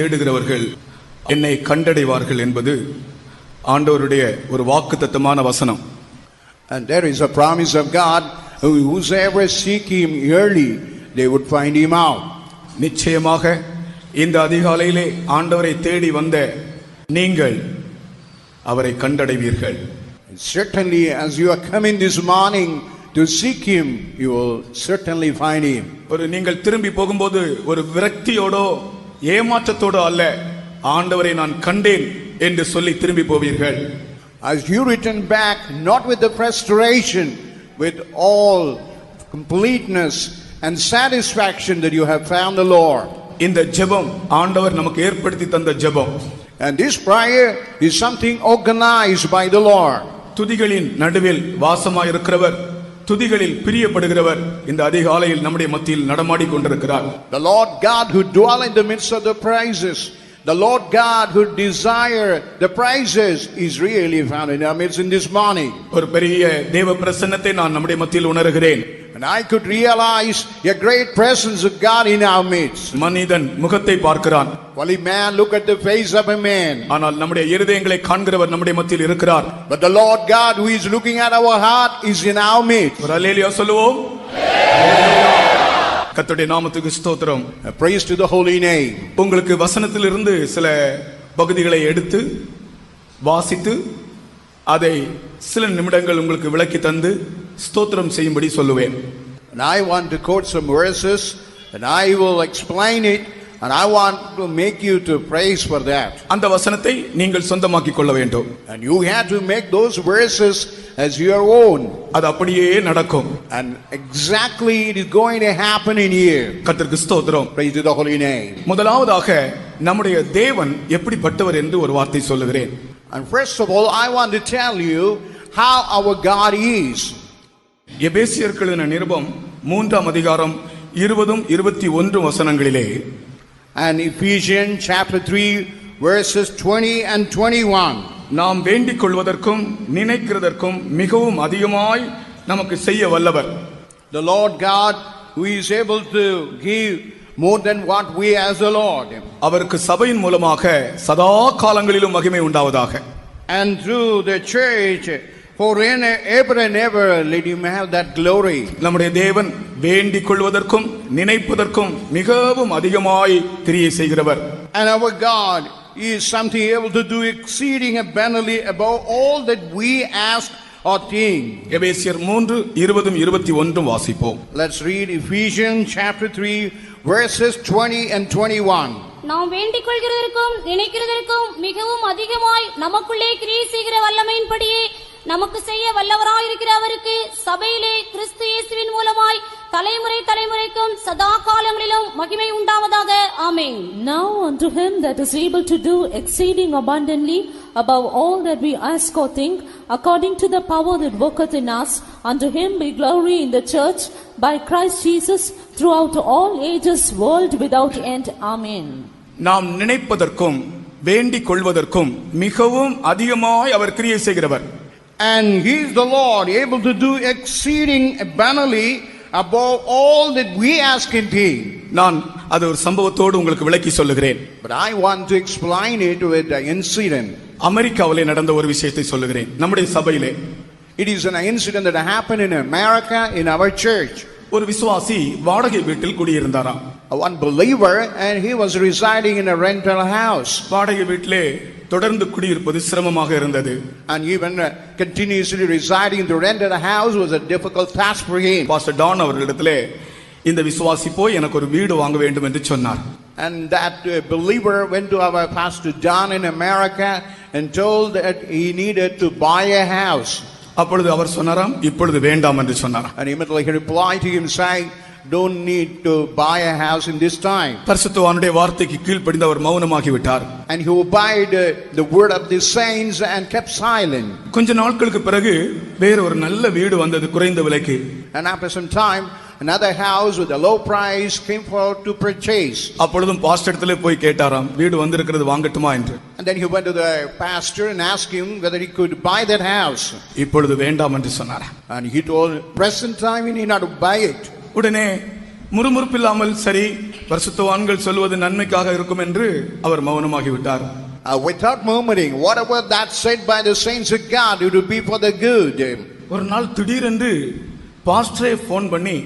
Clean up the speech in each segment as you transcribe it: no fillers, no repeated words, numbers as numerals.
தேடுகிறவர்கள் என்னை கண்டடைவார்கள் என்பது ஆண்டவருடைய ஒரு வாக்குத்தத்தமான வசனம். And there is a promise of God, whosoever seek him early, they would find him out. நிச்சயமாக இந்த அதிகாலையிலே ஆண்டவரை தேடி வந்த நீங்கள் அவரை கண்டடைவீர்கள். Certainly, as you are coming this morning to seek him, you will certainly find him. ஒரு நீங்கள் திரும்பி போகும்போது ஒரு விரக்தியோடோ ஏமாற்றத்தோடோ அல்ல, ஆண்டவரை நான் கண்டேன் என்று சொல்லி திரும்பி போவீர்கள். As you return back, not with the frustration, with all completeness and satisfaction that you have found the Lord. இந்த ஜெபம் ஆண்டவர் நமக்கு ஏற்படுத்தி தந்த ஜெபம். And this prayer is something organized by the Lord. துதிகளின் நடுவில் வாசமாய் இருக்கிறவர், துதிகளில் பிரியப்படுகிறவர் இந்த அதிகாலையில் நம்முடைய மத்தியில் நடமாடி கொண்டிருக்கிறார். The Lord God who dwell in the midst of the praises, the Lord God who desire the praises is really found in our midst in this morning. ஒரு பெரிய தேவ பிரசன்னத்தை நான் நம்முடைய மத்தியில் உணர்கிறேன். And I could realize a great presence of God in our midst. மனிதன் முகத்தை பார்க்கிறான், Only man look at the face of a man. ஆனால் நம்முடைய இருதயங்களை காண்கிறவர் நம்முடைய மத்தியில் இருக்கிறார். But the Lord God who is looking at our heart is in our midst. ஒரு அல்லேலூயா சொல்லுவோம். கர்த்தருடைய நாமத்துக்கு ஸ்தோத்திரம். Praise to the holy name. உங்களுக்கு வசனத்திலிருந்து சில பகுதிகளை எடுத்து வாசித்து அதை சில நிமிடங்கள் உங்களுக்கு விளக்கி தந்து ஸ்தோத்திரம் செய்யும்படி சொல்லுவேன். And I want to quote some verses and I will explain it and I want to make you to praise for that. அந்த வசனத்தை நீங்கள் சொந்தமாக்கிக் கொள்ள வேண்டும். And you have to make those verses as your own. அது அப்படியே நடக்கும். And exactly it is going to happen in here. கர்த்தருக்கு ஸ்தோத்திரம். Praise to the holy name. முதலாவதாக நம்முடைய தேவன் எப்படிப்பட்டவர் என்று ஒரு வார்த்தை சொல்லுகிறேன். And first of all, I want to tell you how our God is. எபேசியருக்கு எழுதின நிருபம் 3ஆம் அதிகாரம் 20-21 வசனங்களிலே, And Ephesians chapter 3 verses 20 and 21. நாம் வேண்டிக் கொள்வதற்கும் நினைக்கிறதற்கும் மிகவும் அதிகமாய் நமக்கு செய்ய வல்லவர். The Lord God who is able to give more than what we ask the Lord. அவருக்கு சபையின் மூலமாக சதா காலங்களிலும் மகிமை உண்டாவதாக. And through the church forever and ever let him have that glory. நம்முடைய தேவன் வேண்டிக் கொள்வதற்கும் நினைப்பதற்கும் மிகவும் அதிகமாய் கிரியை செய்கிறவர். And our God is something able to do exceeding abundantly above all that we ask or think. எபேசியர் 3:20-21 வாசிப்போம். Let's read Ephesians chapter 3 verses 20 and 21. நாம் வேண்டிக் கொள்கிறதற்கும் நினைக்கிறதற்கும் மிகவும் அதிகமாய் நமக்குள்ளே கிரியை செய்கிற வல்லமையின்படியே நமக்கு செய்ய வல்லவராயிருக்கிற அவருக்கு சபையிலே கிறிஸ்து இயேசுவின் மூலமாய் தலைமுறை தலைமுறைக்கும் சதா காலங்களிலும் மகிமை உண்டாவதாக. ஆமென். Now unto him that is able to do exceeding abundantly above all that we ask or think, according to the power that worketh in us, unto him be glory in the church by Christ Jesus throughout all ages, world without end. Amen. நாம் நினைப்பதற்கும் வேண்டிக் கொள்வதற்கும் மிகவும் அதிகமாய் அவர் கிரியை செய்கிறவர். And he is the Lord able to do exceeding abundantly above all that we ask and think. நான் அது ஒரு சம்பவத்தோடு உங்களுக்கு விளக்கி சொல்லுகிறேன். But I want to explain it with an incident. அமெரிக்காவிலே நடந்த ஒரு விஷயத்தை சொல்லுகிறேன். நம்முடைய சபையிலே It is an incident that happened in America in our church. ஒரு விசுவாசி வாடகை வீட்டில் குடியிருந்தாராம். One believer, and he was residing in a rental house. வாடகை வீட்டிலே தொடர்ந்து குடியிருப்பது சிரமமாக இருந்தது. And even continuously residing in the rented house was a difficult task for him. Pastor டான் அவர்களிடத்திலே இந்த விசுவாசி போய் எனக்கு ஒரு வீடு வாங்க வேண்டும் என்று சொன்னார். And that believer went to our pastor John in America and told that he needed to buy a house. அப்பொழுது அவர் சொன்னாராம், இப்பொழுது வேண்டாம் என்று சொன்னாராம். And immediately he replied to him saying, don't need to buy a house in this time. பரிசுத்தவானுடைய வார்த்தைக்கு கீழ்ப்படிந்து அவர் மௌனமாகி விட்டார். And he obeyed the word of the saints and kept silent. கொஞ்ச நாட்களுக்கு பிறகு வேற ஒரு நல்ல வீடு வந்தது குறைந்த விலைக்கு. And after some time another house with a low price came forward to purchase. அப்பொழுதும் பாஸ்டர் இடத்திலே போய் கேட்டாராம், வீடு வந்திருக்கிறது வாங்கட்டுமா என்று. And then he went to the pastor and asked him whether he could buy that house. இப்பொழுது வேண்டாம் என்று சொன்னார். And he told present time he need not buy it. உடனே முறுமுறுப்பில்லாமல் சரி பரிசுத்தவான்கள் சொல்வது நன்மைக்காக இருக்கும் என்று அவர் மௌனமாகிவிட்டார். Without murmuring, whatever that said by the saints of God, it would be for the good. ஒரு நாள் திடீரென்று பாஸ்டரே போன் பண்ணி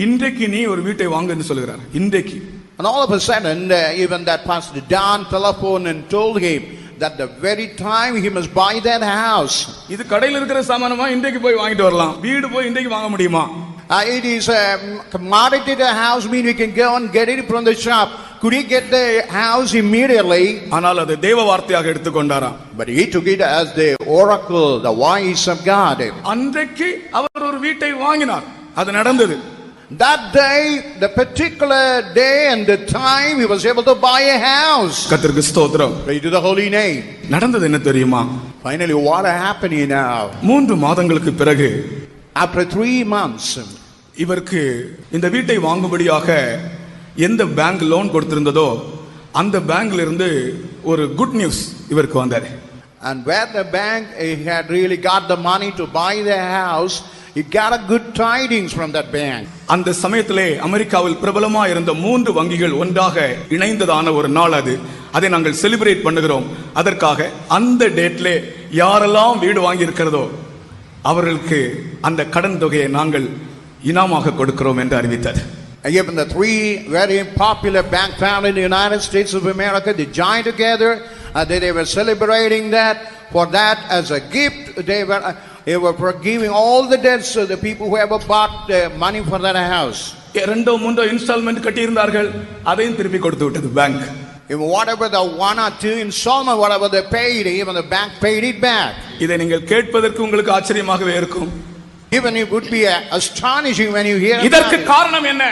இன்றைக்கு நீ ஒரு வீட்டை வாங்குன்னு சொல்கிறார். இன்றைக்கு. And all of a sudden, even that Pastor Don telephoned and told him that the very time he must buy that house. இது கடையில் இருக்கிற சாமானமா இன்றைக்கு போய் வாங்கிட்டு வரலாம். வீடு போய் இன்றைக்கு வாங்க முடியுமா? It is a commodity. The house mean we can go and get it from the shop. Could he get the house immediately? ஆனால் அது தேவ வார்த்தையாக எடுத்துக்கொண்டாராம். But he took it as the oracle, the voice of God. அன்றைக்கு அவர் ஒரு வீட்டை வாங்கினார். அது நடந்தது. That day, the particular day and the time, he was able to buy a house. கர்த்தருக்கு ஸ்தோத்திரம். Praise to the holy name. நடந்தது என்ன தெரியுமா? Finally, what happened now? 3 மாதங்களுக்கு பிறகு, after 3 months, இவருக்கு இந்த வீட்டை வாங்கும்படியாக எந்த பேங்க் லோன் கொடுத்திருந்ததோ அந்த பேங்க்ல இருந்து ஒரு குட் நியூஸ் இவருக்கு வந்தது. And where the bank had really got the money to buy the house, he got a good tidings from that bank. அந்த சமயத்திலே அமெரிக்காவில் பிரபலமா இருந்த 3 வங்கிகள் ஒன்றாக இணைந்ததான ஒரு நாள் அது. அதை நாங்கள் செலிப்ரேட் பண்ணுகிறோம். அதற்காக அந்த டேட்ல யாரெல்லாம் வீடு வாங்கி இருக்கிறதோ அவர்களுக்கு அந்த கடன் தொகையை நாங்கள் இனாமாக கொடுக்கிறோம் என்று அறிவித்தார். Even the 3 very popular bank family in the United States of America, they joined together. They were celebrating that. For that, as a gift, they were forgiving all the debts of the people who ever bought money for that house. 2-3 instalment கட்டி இருந்தார்கள். அதையும் திருப்பி கொடுத்து விட்டது bank. Even whatever the 1 or 2 installment, whatever they paid, even the bank paid it back. இதை நீங்கள் கேட்பதற்கு உங்களுக்கு ஆச்சரியமாகவே இருக்கும். Even it would be astonishing when you hear. இதற்கு காரணம் என்ன?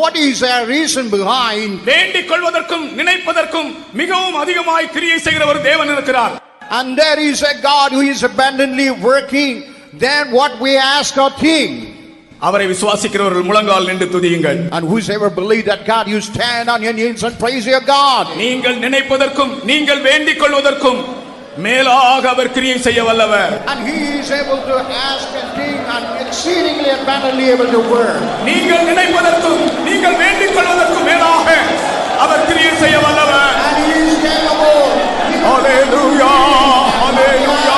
What is the reason behind? வேண்டிக் கொள்வதற்கும் நினைப்பதற்கும் மிகவும் அதிகமாய் கிரியை செய்கிற ஒரு தேவன் இருக்கிறார். And there is a God who is abundantly working than what we ask or think. அவரை விசுவாசிக்கிறவர்கள் முழங்கால் நின்று துதியுங்கள். And whosoever believe that God, you stand on your knees and praise your God. நீங்கள் நினைப்பதற்கும் நீங்கள் வேண்டிக் கொள்வதற்கும் மேலாக அவர் கிரியை செய்ய வல்லவர். And he is able to ask and think and exceedingly abundantly able to work. நீங்கள் நினைப்பதற்கும் நீங்கள் வேண்டிக் கொள்வதற்கும் மேலாக அவர் கிரியை செய்ய வல்லவர். And he is capable. ஹalleluya ஹalleluya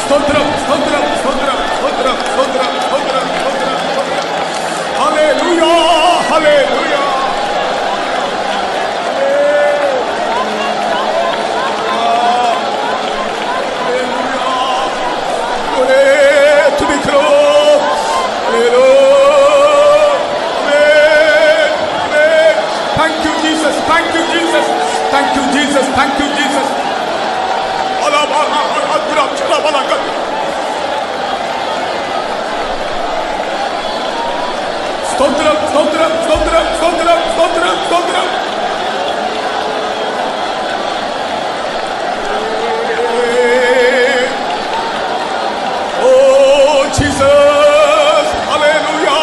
ஸ்தோத்திரம் ஸ்தோத்திரம் ஸ்தோத்திரம் ஸ்தோத்திரம் ஸ்தோத்திரம் ஸ்தோத்திரம் ஹalleluya ஹalleluya ஸ்தோத்திரம் ஸ்தோத்திரம் ஸ்தோத்திரம் ஸ்தோத்திரம் ஸ்தோத்திரம் ஸ்தோத்திரம் ஓ ஜீசஸ் ஹalleluya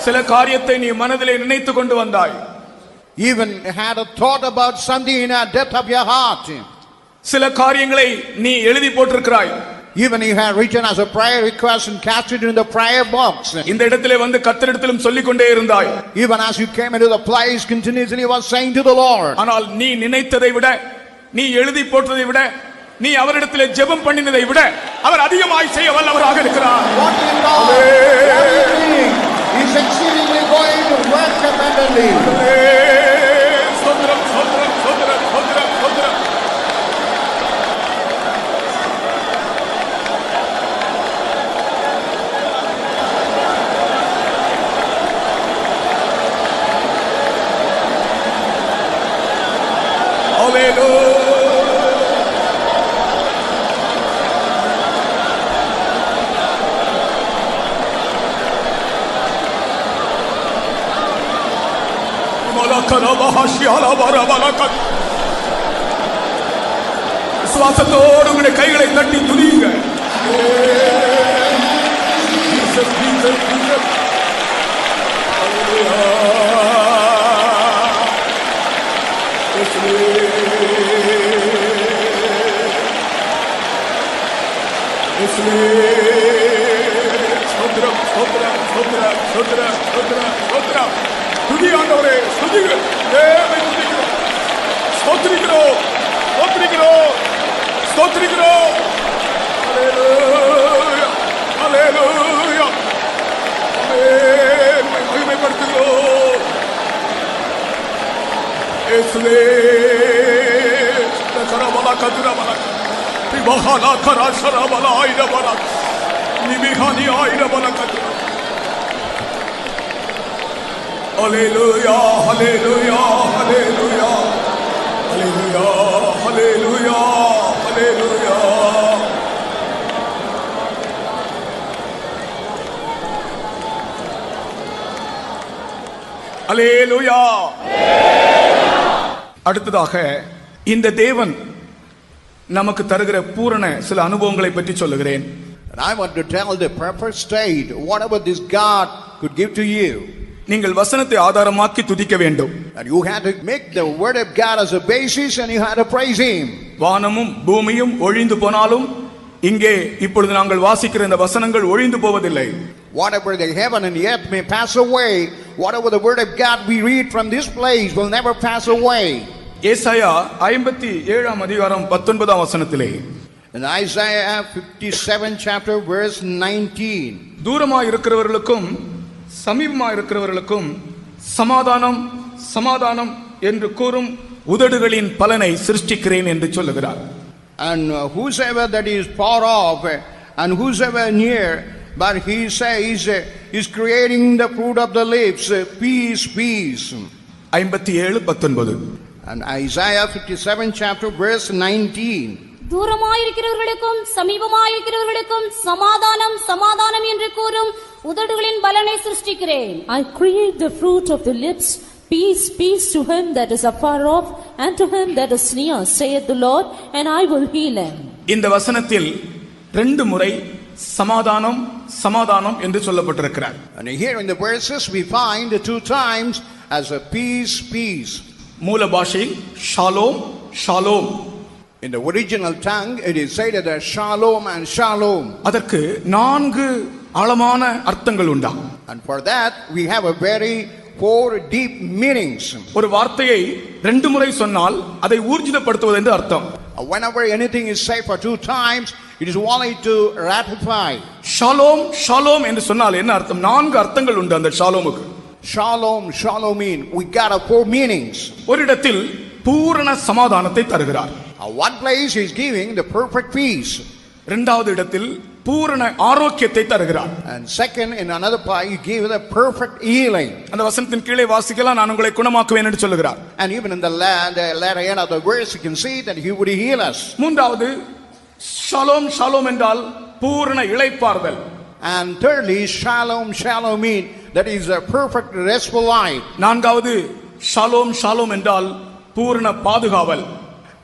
சில காரியத்தை நீ மனதிலே நினைத்துக் கொண்டு வந்தாய். Even had a thought about something in the depth of your heart. சில காரியங்களை நீ எழுதி போட்டிருக்கிறாய். Even you have written as a prayer request and cast it in the prayer box. இந்த இடத்திலே வந்து கர்த்தரிடத்திலும் சொல்லிக் கொண்டே இருந்தாய். Even as you came into the place, continuously was saying to the Lord. ஆனால் நீ நினைத்ததை விட நீ எழுதி போட்டதை விட நீ அவரிடத்திலே ஜெபம் பண்ணினதை விட அவர் அதிகமாய் செய்ய வல்லவராக இருக்கிறார். What you know is exceedingly going to work abundantly. ஸ்தோத்திரம் ஸ்தோத்திரம் ஸ்தோத்திரம் ஸ்தோத்திரம் ஸ்தோத்திரம் ஹalleluya விசுவாசத்தோடு உங்களுடைய கைகளை தட்டி துதியுங்க. Jesus, Jesus, Jesus. Hallelujah, hallelujah, hallelujah, hallelujah, hallelujah, hallelujah. Hallelujah. அடுத்ததாக இந்த தேவன் நமக்கு தருகிற பூரண சில அனுபவங்களை பற்றி சொல்லுகிறேன். And I want to tell the perfect state, whatever this God could give to you. நீங்கள் வசனத்தை ஆதாரமாக்கி துதிக்க வேண்டும். And you had to make the word of God as a basis and you had to praise him. வானமும் பூமியும் ஒழிந்து போனாலும் இங்கே இப்பொழுது நாங்கள் வாசிக்கிற இந்த வசனங்கள் ஒழிந்து போவதில்லை. Whatever the heaven and the earth may pass away, whatever the word of God we read from this place will never pass away. ஏசாயா 57 அதிகாரம் 19 வசனத்திலே In Isaiah 57 chapter verse 19. தூரமாய் இருக்கிறவர்களுக்கும் சமீபமாய் இருக்கிறவர்களுக்கும் சமாதானம் சமாதானம் என்று கூறும் உதடுகளின் பலனை சிருஷ்டிக்கிறேன் என்று சொல்லுகிறார். And whosoever that is far off and whosoever near, but he says is creating the fruit of the lips, peace, peace. 57:19. And Isaiah 57 chapter verse 19. தூரமாயிருக்கிறவர்களுக்கும் சமீபமாயிருக்கிறவர்களுக்கும் சமாதானம் சமாதானம் என்று கூறும் உதடுகளின் பலனை சிருஷ்டிக்கிறேன். I create the fruit of the lips, peace, peace to him that is afar off and to him that is near, saith the Lord, and I will heal him. இந்த வசனத்தில் 2 முறை சமாதானம் சமாதானம் என்று சொல்லப்பட்டிருக்கிறார். And here in the verses we find the 2 times as a peace, peace. மூல பாஷையில் Shalom Shalom. In the original tongue it is said that shalom and shalom. அதற்கு 4 ஆழமான அர்த்தங்கள் உண்டா. And for that we have a very 4 deep meanings. ஒரு வார்த்தையை 2 முறை சொன்னால் அதை ஊர்ஜிதப்படுத்துவது என்று அர்த்தம். Whenever anything is said for 2 times, it is only to ratify. Shalom Shalom என்று சொன்னால் என்ன அர்த்தம்? 4 அர்த்தங்கள் உண்டு அந்த ஷாலோமுக்கு. Shalom, shalom mean we got 4 meanings. ஒரு இடத்தில் பூரண சமாதானத்தை தருகிறார். One place is giving the perfect peace. இரண்டாவது இடத்தில் பூரண ஆரோக்கியத்தை தருகிறார். And second, in another part, he gave the perfect healing. அந்த வசனத்தின் கீழே வாசிக்கலாம், நான் உங்களை குணமாக்குவேன் என்று சொல்லுகிறார். And even in the latter end of the verse, you can see that he would heal us. மூன்றாவது ஷாலோம் ஷாலோம் என்றால் பூரண இளைப்பாறுதல். And thirdly, shalom, shalom mean that is a perfect restful life. நான்காவது ஷாலோம் ஷாலோம் என்றால் பூரண பாதுகாவல்.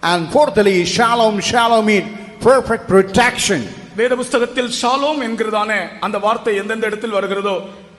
And fourthly, shalom, shalom mean perfect protection. வேத புஸ்தகத்தில் ஷாலோம் என்கிறதான அந்த வார்த்தை எந்தெந்த இடத்தில் வருகிறதோ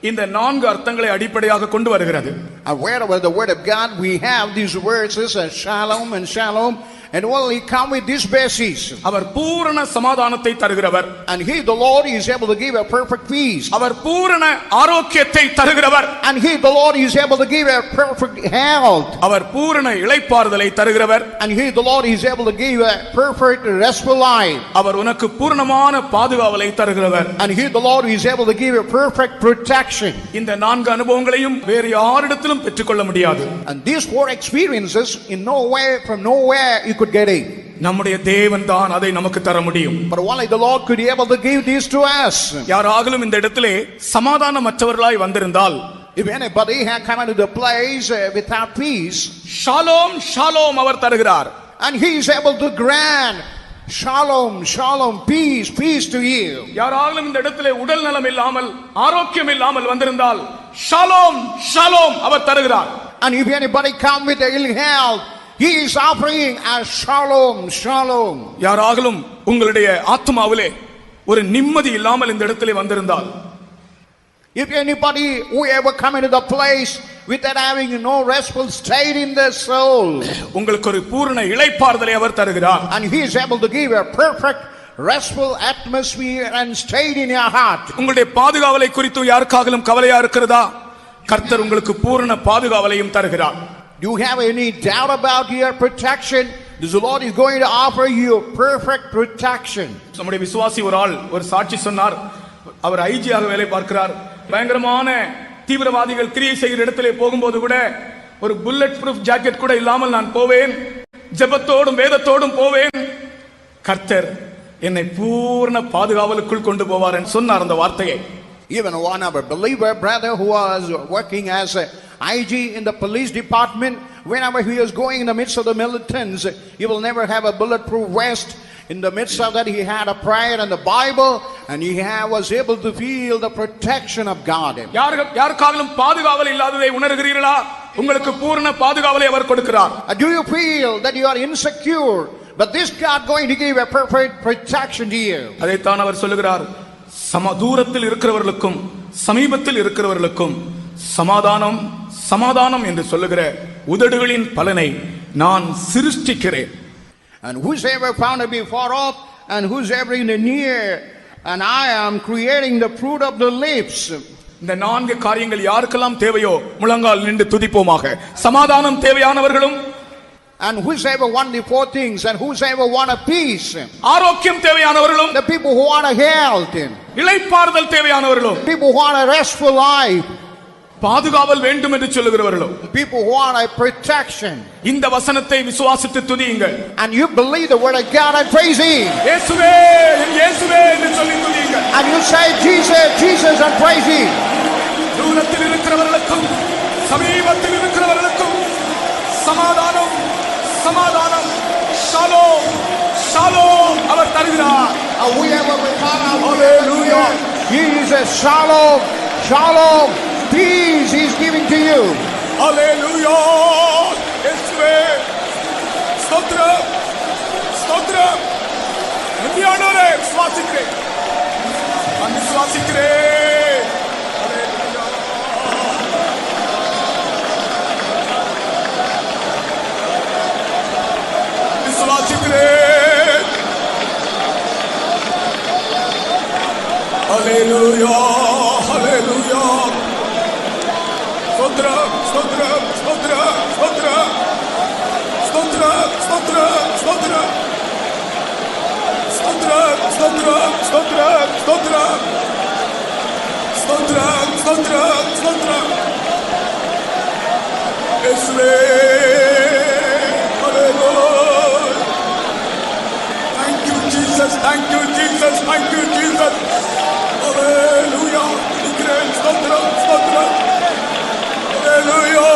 இந்த 4 அர்த்தங்களை அடிப்படையாக கொண்டு வருகிறது. And wherever the word of God we have these verses as shalom and shalom, and only come with this basis. அவர் பூரண சமாதானத்தை தருகிறவர். And he, the Lord, is able to give a perfect peace. அவர் பூரண ஆரோக்கியத்தை தருகிறவர். And he, the Lord, is able to give a perfect health. அவர் பூரண இளைப்பாறுதலை தருகிறவர். And he, the Lord, is able to give a perfect restful life. அவர் உனக்கு பூரணமான பாதுகாவலை தருகிறவர். And he, the Lord, is able to give a perfect protection. இந்த 4 அனுபவங்களையும் வேறு யாரிடத்திலும் பெற்றுக்கொள்ள முடியாது. And these 4 experiences in no way from nowhere you could get it. நம்முடைய தேவன் தான் அதை நமக்கு தர முடியும். But only the Lord could be able to give these to us. யாராகிலும் இந்த இடத்திலே சமாதானமற்றவர்களாய் வந்திருந்தால், if anybody had come into the place without peace, ஷாலோம் ஷாலோம் அவர் தருகிறார். and he is able to grant shalom, shalom, peace, peace to you. யாராகிலும் இந்த இடத்திலே உடல் நலம் இல்லாமல் ஆரோக்கியம் இல்லாமல் வந்திருந்தால் ஷாலோம் ஷாலோம் அவர் தருகிறார். And if anybody come with ill health, he is offering a shalom, shalom. யாராகிலும் உங்களுடைய ஆத்மாவிலே ஒரு நிம்மதி இல்லாமல் இந்த இடத்திலே வந்திருந்தால், If anybody who ever come into the place without having no restful state in their soul, உங்களுக்கு ஒரு பூரண இளைப்பாறுதலை அவர் தருகிறார். and he is able to give a perfect restful atmosphere and state in your heart. உங்களுடைய பாதுகாவலை குறித்து யாருக்காகலும் கவலையா இருக்கிறதா? கர்த்தர் உங்களுக்கு பூரண பாதுகாவலையும் தருகிறார். Do you have any doubt about your protection? The Lord is going to offer you perfect protection. நம்முடைய விசுவாசி ஒரு ஆள் ஒரு சாட்சி சொன்னார். அவர் ஐஜியாக வேலை பார்க்கிறார். பயங்கரமான தீவிரவாதிகள் கிரியை செய்கிற இடத்திலே போகும்போது கூட ஒரு புல்லட் ப்ரூஃப் ஜாக்கெட் கூட இல்லாமல் நான் போவேன், ஜெபத்தோடும் வேதத்தோடும் போவேன், கர்த்தர் என்னை பூரண பாதுகாவலுக்குள் கொண்டு போவார் என்று சொன்னார் அந்த வார்த்தையை. Even one of our believer brother who was working as a IG in the police department, whenever he was going in the midst of the militants, he will never have a bulletproof vest. In the midst of that, he had a prayer and the Bible, and he was able to feel the protection of God. யாருக்காகலும் பாதுகாவல் இல்லாததை உணர்கிறீர்களா? உங்களுக்கு பூரண பாதுகாவலை அவர் கொடுக்கிறார். Do you feel that you are insecure, but this God going to give a perfect protection to you? அதைத்தான் அவர் சொல்லுகிறார். தூரத்தில் இருக்கிறவர்களுக்கும் சமீபத்தில் இருக்கிறவர்களுக்கும் சமாதானம் சமாதானம் என்று சொல்லுகிற உதடுகளின் பலனை நான் சிருஷ்டிக்கிறேன். And whosoever found to be far off, and whosoever in the near, and I am creating the fruit of the lips. இந்த நான்கு காரியங்கள் யாருக்கெல்லாம் தேவையோ முழங்கால் நின்று துதிப்போமாக. சமாதானம் தேவையானவர்களும், and whosoever want the four things, and whosoever want a peace, ஆரோக்கியம் தேவையானவர்களும், the people who want a health, இளைப்பாறுதல் தேவையானவர்களும், people who want a restful life, பாதுகாவல் வேண்டும் என்று சொல்லுகிறவர்களும், people who want a protection. இந்த வசனத்தை விசுவாசித்து துதியுங்கள். And you believe the word of God and praise him. இயேசுவே இயேசுவே என்று சொல்லி துதியுங்கள். And you say Jesus Jesus and praise him. தூரத்தில் இருக்கிறவர்களுக்கும் சமீபத்தில் இருக்கிறவர்களுக்கும் சமாதானம் சமாதானம் ஷாலோம் ஷாலோம் அவர் தருகிறார். Hallelujah. Jesus shalom shalom peace he is giving to you. Hallelujah. இயேசுவே ஸ்தோத்திரம் ஸ்தோத்திரம். நித்தியானவரே விசுவாசிக்கிறேன், நான் விசுவாசிக்கிறேன். விசுவாசிக்கிறேன். Hallelujah. Hallelujah. ஸ்தோத்திரம் ஸ்தோத்திரம் ஸ்தோத்திரம் ஸ்தோத்திரம் ஸ்தோத்திரம் ஸ்தோத்திரம் ஸ்தோத்திரம் ஸ்தோத்திரம் ஸ்தோத்திரம் ஸ்தோத்திரம் ஸ்தோத்திரம் ஸ்தோத்திரம் ஸ்தோத்திரம் ஸ்தோத்திரம் இயேசுவே. Hallelujah. Thank you Jesus, thank you Jesus, thank you Jesus. Hallelujah. ஸ்தோத்திரம் ஸ்தோத்திரம். Hallelujah.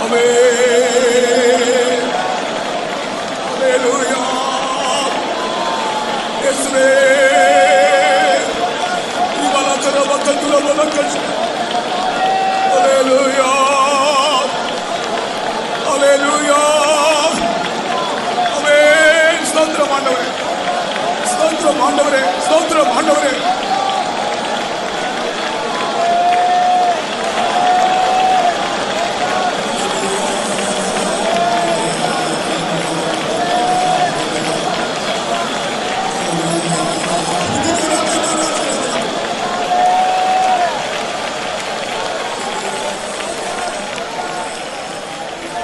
Amen. Hallelujah. Yeswe. Ivala karabaka turabala kaç. Hallelujah. Hallelujah. Amen. ஸ்தோத்திரம் ஆண்டவரே. ஸ்தோத்திரம் ஆண்டவரே. ஸ்தோத்திரம் ஆண்டவரே.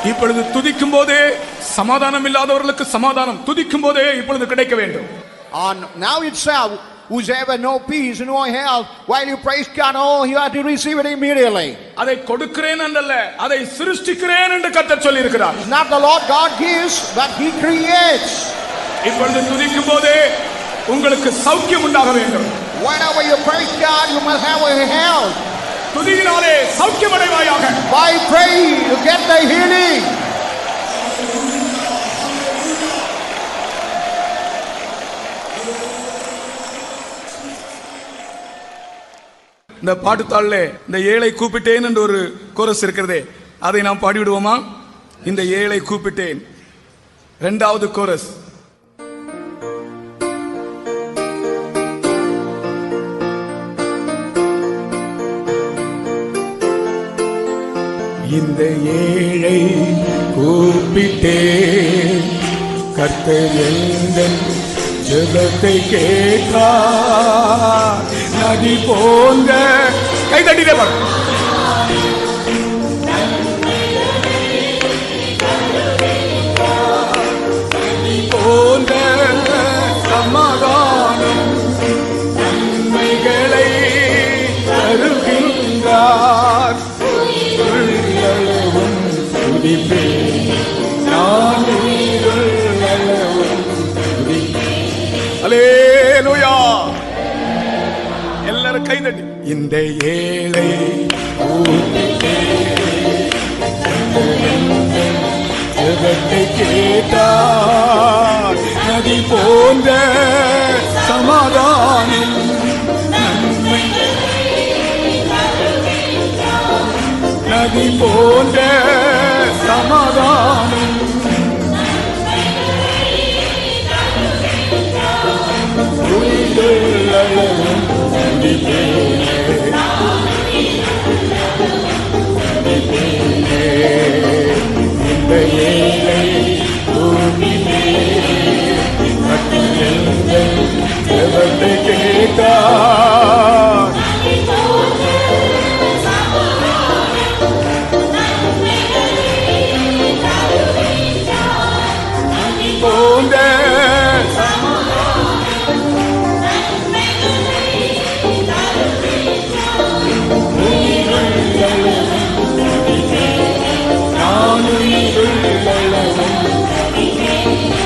இப்பொழுது துதிக்கும் போதே சமாதானம் இல்லாதவர்களுக்கு சமாதானம் துதிக்கும் போதே இப்பொழுது கிடைக்க வேண்டும். On now itself, whosoever no peace, no health, while you praise God, oh, you have to receive it immediately. அதை கொடுக்கிறேன் என்றல்ல, அதை சிருஷ்டிக்கிறேன் என்று கர்த்தர் சொல்லி இருக்கிறார். It's not the Lord God gives, but He creates. இப்பொழுது துதிக்கும் போதே உங்களுக்கு சௌக்கியம் உண்டாக வேண்டும். Whenever you praise God, you must have a health. துதியினாலே சௌக்கியம் அடைவாயாக. By praise, you get the healing. இந்த பாட்டுத்தாளிலே இந்த ஏழை கூப்பிட்டேன் என்று ஒரு கோரஸ் இருக்கிறதே, அதை நாம் பாடிவிடுவோமா? இந்த ஏழை கூப்பிட்டேன், இரண்டாவது கோரஸ். இந்த ஏழை கூப்பிட்டேன், கர்த்தர் எங்கள் ஜெபத்தை கேட்டார். நதி போன்ற கை தட்டிட்டே பாரு. நதி போன்ற சமாதானம் நன்மைகளை தருகின்றார். உள்ளளவும் துதிப்பேன், நான் உள்ளளவும் துதிப்பேன். அல்லேலூயா. எல்லாரும் கை தட்டி. இந்த ஏழை ஜெபத்தை கேட்டார். நதி போன்ற சமாதானம் நன்மை, நதி போன்ற சமாதானம் உள்ளளவும் துதிப்பேன், இந்த ஏழை கூப்பிட்டேன், கர்த்தர் எங்கள் ஜெபத்தை கேட்டார். போன்ற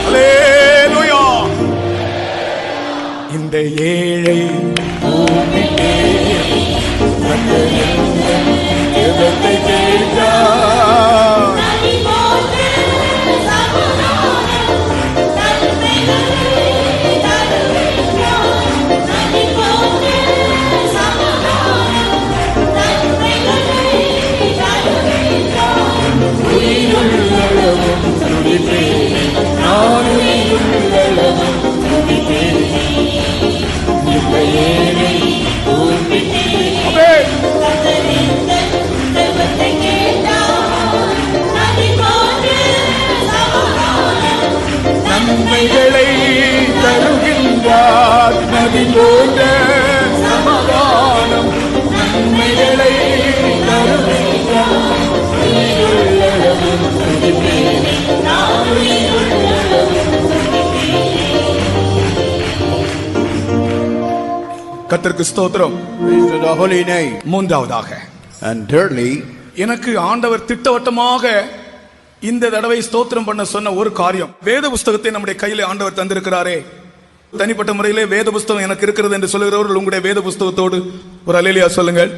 அல்லேலூயா. இந்த ஏழை கூப்பிட்டேன், கர்த்தர் எங்கள் ஜெபத்தை கேட்டார். உள்ளளவும் துதிப்பேன், நான் உள்ளளவும் துதிப்பேன், இந்த ஏழை கூப்பிட்டேன். ஆமென். நன்மைகளை தருகின்றார். நதி போன்ற சமாதானம் நன்மைகளை தருகின்றார். உள்ளளவும் துதிப்பேன், நான் உள்ளளவும் துதிப்பேன். கர்த்தருக்கு ஸ்தோத்திரம். Praise to the holy name. மூன்றாவதாக, And thirdly, எனக்கு ஆண்டவர் திட்டவட்டமாக இந்த தடவை ஸ்தோத்திரம் பண்ண சொன்ன ஒரு காரியம், வேத புஸ்தகத்தை நம்முடைய கையில ஆண்டவர் தந்திருக்கிறாரே. தனிப்பட்ட முறையிலே வேத புஸ்தகம் எனக்கு இருக்கிறது என்று சொல்லுகிறவர்கள் உங்களுடைய வேத புஸ்தகத்தோடு ஒரு அல்லேலூயா சொல்லுங்கள்.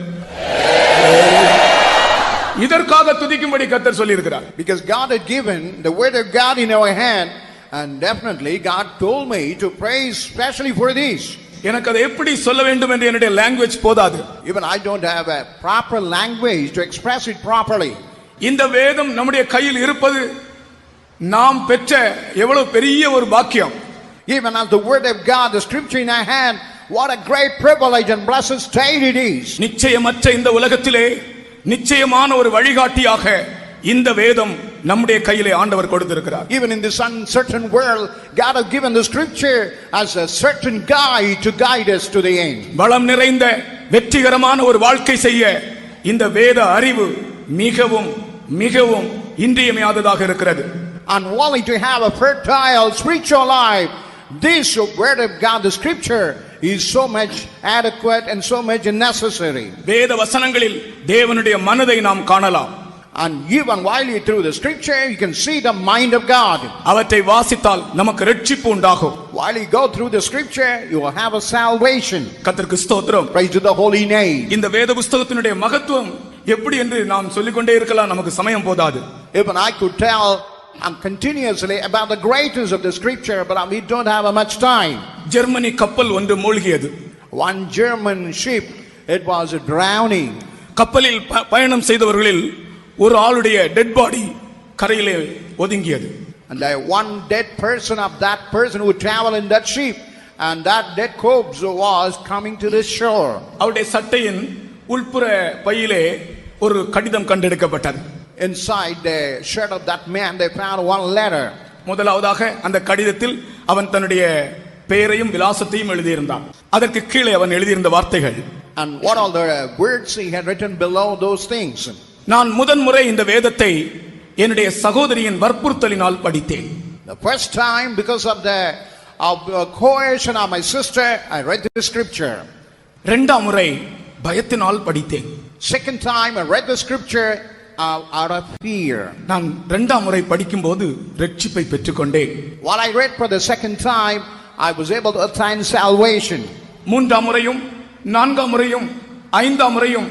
இதற்காக துதிக்கும்படி கர்த்தர் சொல்லி இருக்கிறார். because God had given the word of God in our hand, and definitely God told me to praise especially for this. எனக்கு அதை எப்படி சொல்ல வேண்டும் என்று என்னுடைய லாங்குவேஜ் போதாது. Even I don't have a proper language to express it properly. இந்த வேதம் நம்முடைய கையில் இருப்பது நாம் பெற்ற எவ்வளவு பெரிய ஒரு பாக்கியம். Even as the word of God, the scripture in our hand, what a great privilege and blessed state it is. நிச்சயமற்ற இந்த உலகத்திலே நிச்சயமான ஒரு வழிகாட்டியாக இந்த வேதம் நம்முடைய கையிலே ஆண்டவர் கொடுத்திருக்கிறார். Even in this uncertain world, God has given the scripture as a certain guide to guide us to the end. வளம் நிறைந்த வெற்றிகரமான ஒரு வாழ்க்கை செய்ய இந்த வேத அறிவு மிகவும் மிகவும் இன்றியமையாததாக இருக்கிறது. And wanting to have a fertile spiritual life, this word of God, the scripture, is so much adequate and so much necessary. வேத வசனங்களில் தேவனுடைய மனதை நாம் காணலாம். And even while you through the scripture, you can see the mind of God. அவற்றை வாசித்தால் நமக்கு இரட்சிப்பு உண்டாகும். While you go through the scripture, you will have a salvation. கர்த்தருக்கு ஸ்தோத்திரம். Praise to the holy name. இந்த வேத புஸ்தகத்தினுடைய மகத்துவம் எப்படி என்று நாம் சொல்லிக்கொண்டே இருக்கலாம், நமக்கு சமயம் போதாது. Even I could tell continuously about the greatness of the scripture, but we don't have much time. Germany கப்பல் ஒன்று மூழ்கியது. One German ship, it was drowning. கப்பலில் பயணம் செய்தவர்களில் ஒரு ஆளுடைய டெட் பாடி கரையிலே ஒதுங்கியது. And one dead person of that person who traveled in that ship, and that dead corpse was coming to the shore. அவருடைய சட்டையின் உள்புற பையிலே ஒரு கடிதம் கண்டெடுக்கப்பட்டது. inside the shirt of that man, they found one letter. முதலாவதாக அந்த கடிதத்தில் அவன் தன்னுடைய பெயரையும் விலாசத்தையும் எழுதியிருந்தான். அதற்கு கீழே அவன் எழுதியிருந்த வார்த்தைகள், And what all the words he had written below those things. நான் முதன்முறை இந்த வேதத்தை என்னுடைய சகோதரியின் வற்புறுத்தலினால் படித்தேன். The first time, because of the coercion of my sister, I read the scripture. இரண்டாம் முறை பயத்தினால் படித்தேன். Second time, I read the scripture out of fear. நான் இரண்டாம் முறை படிக்கும்போது ரட்சிப்பை பெற்றுக்கொண்டேன். While I read for the second time, I was able to attain salvation. மூன்றாம் முறையும் நான்காம் முறையும் ஐந்தாம் முறையும்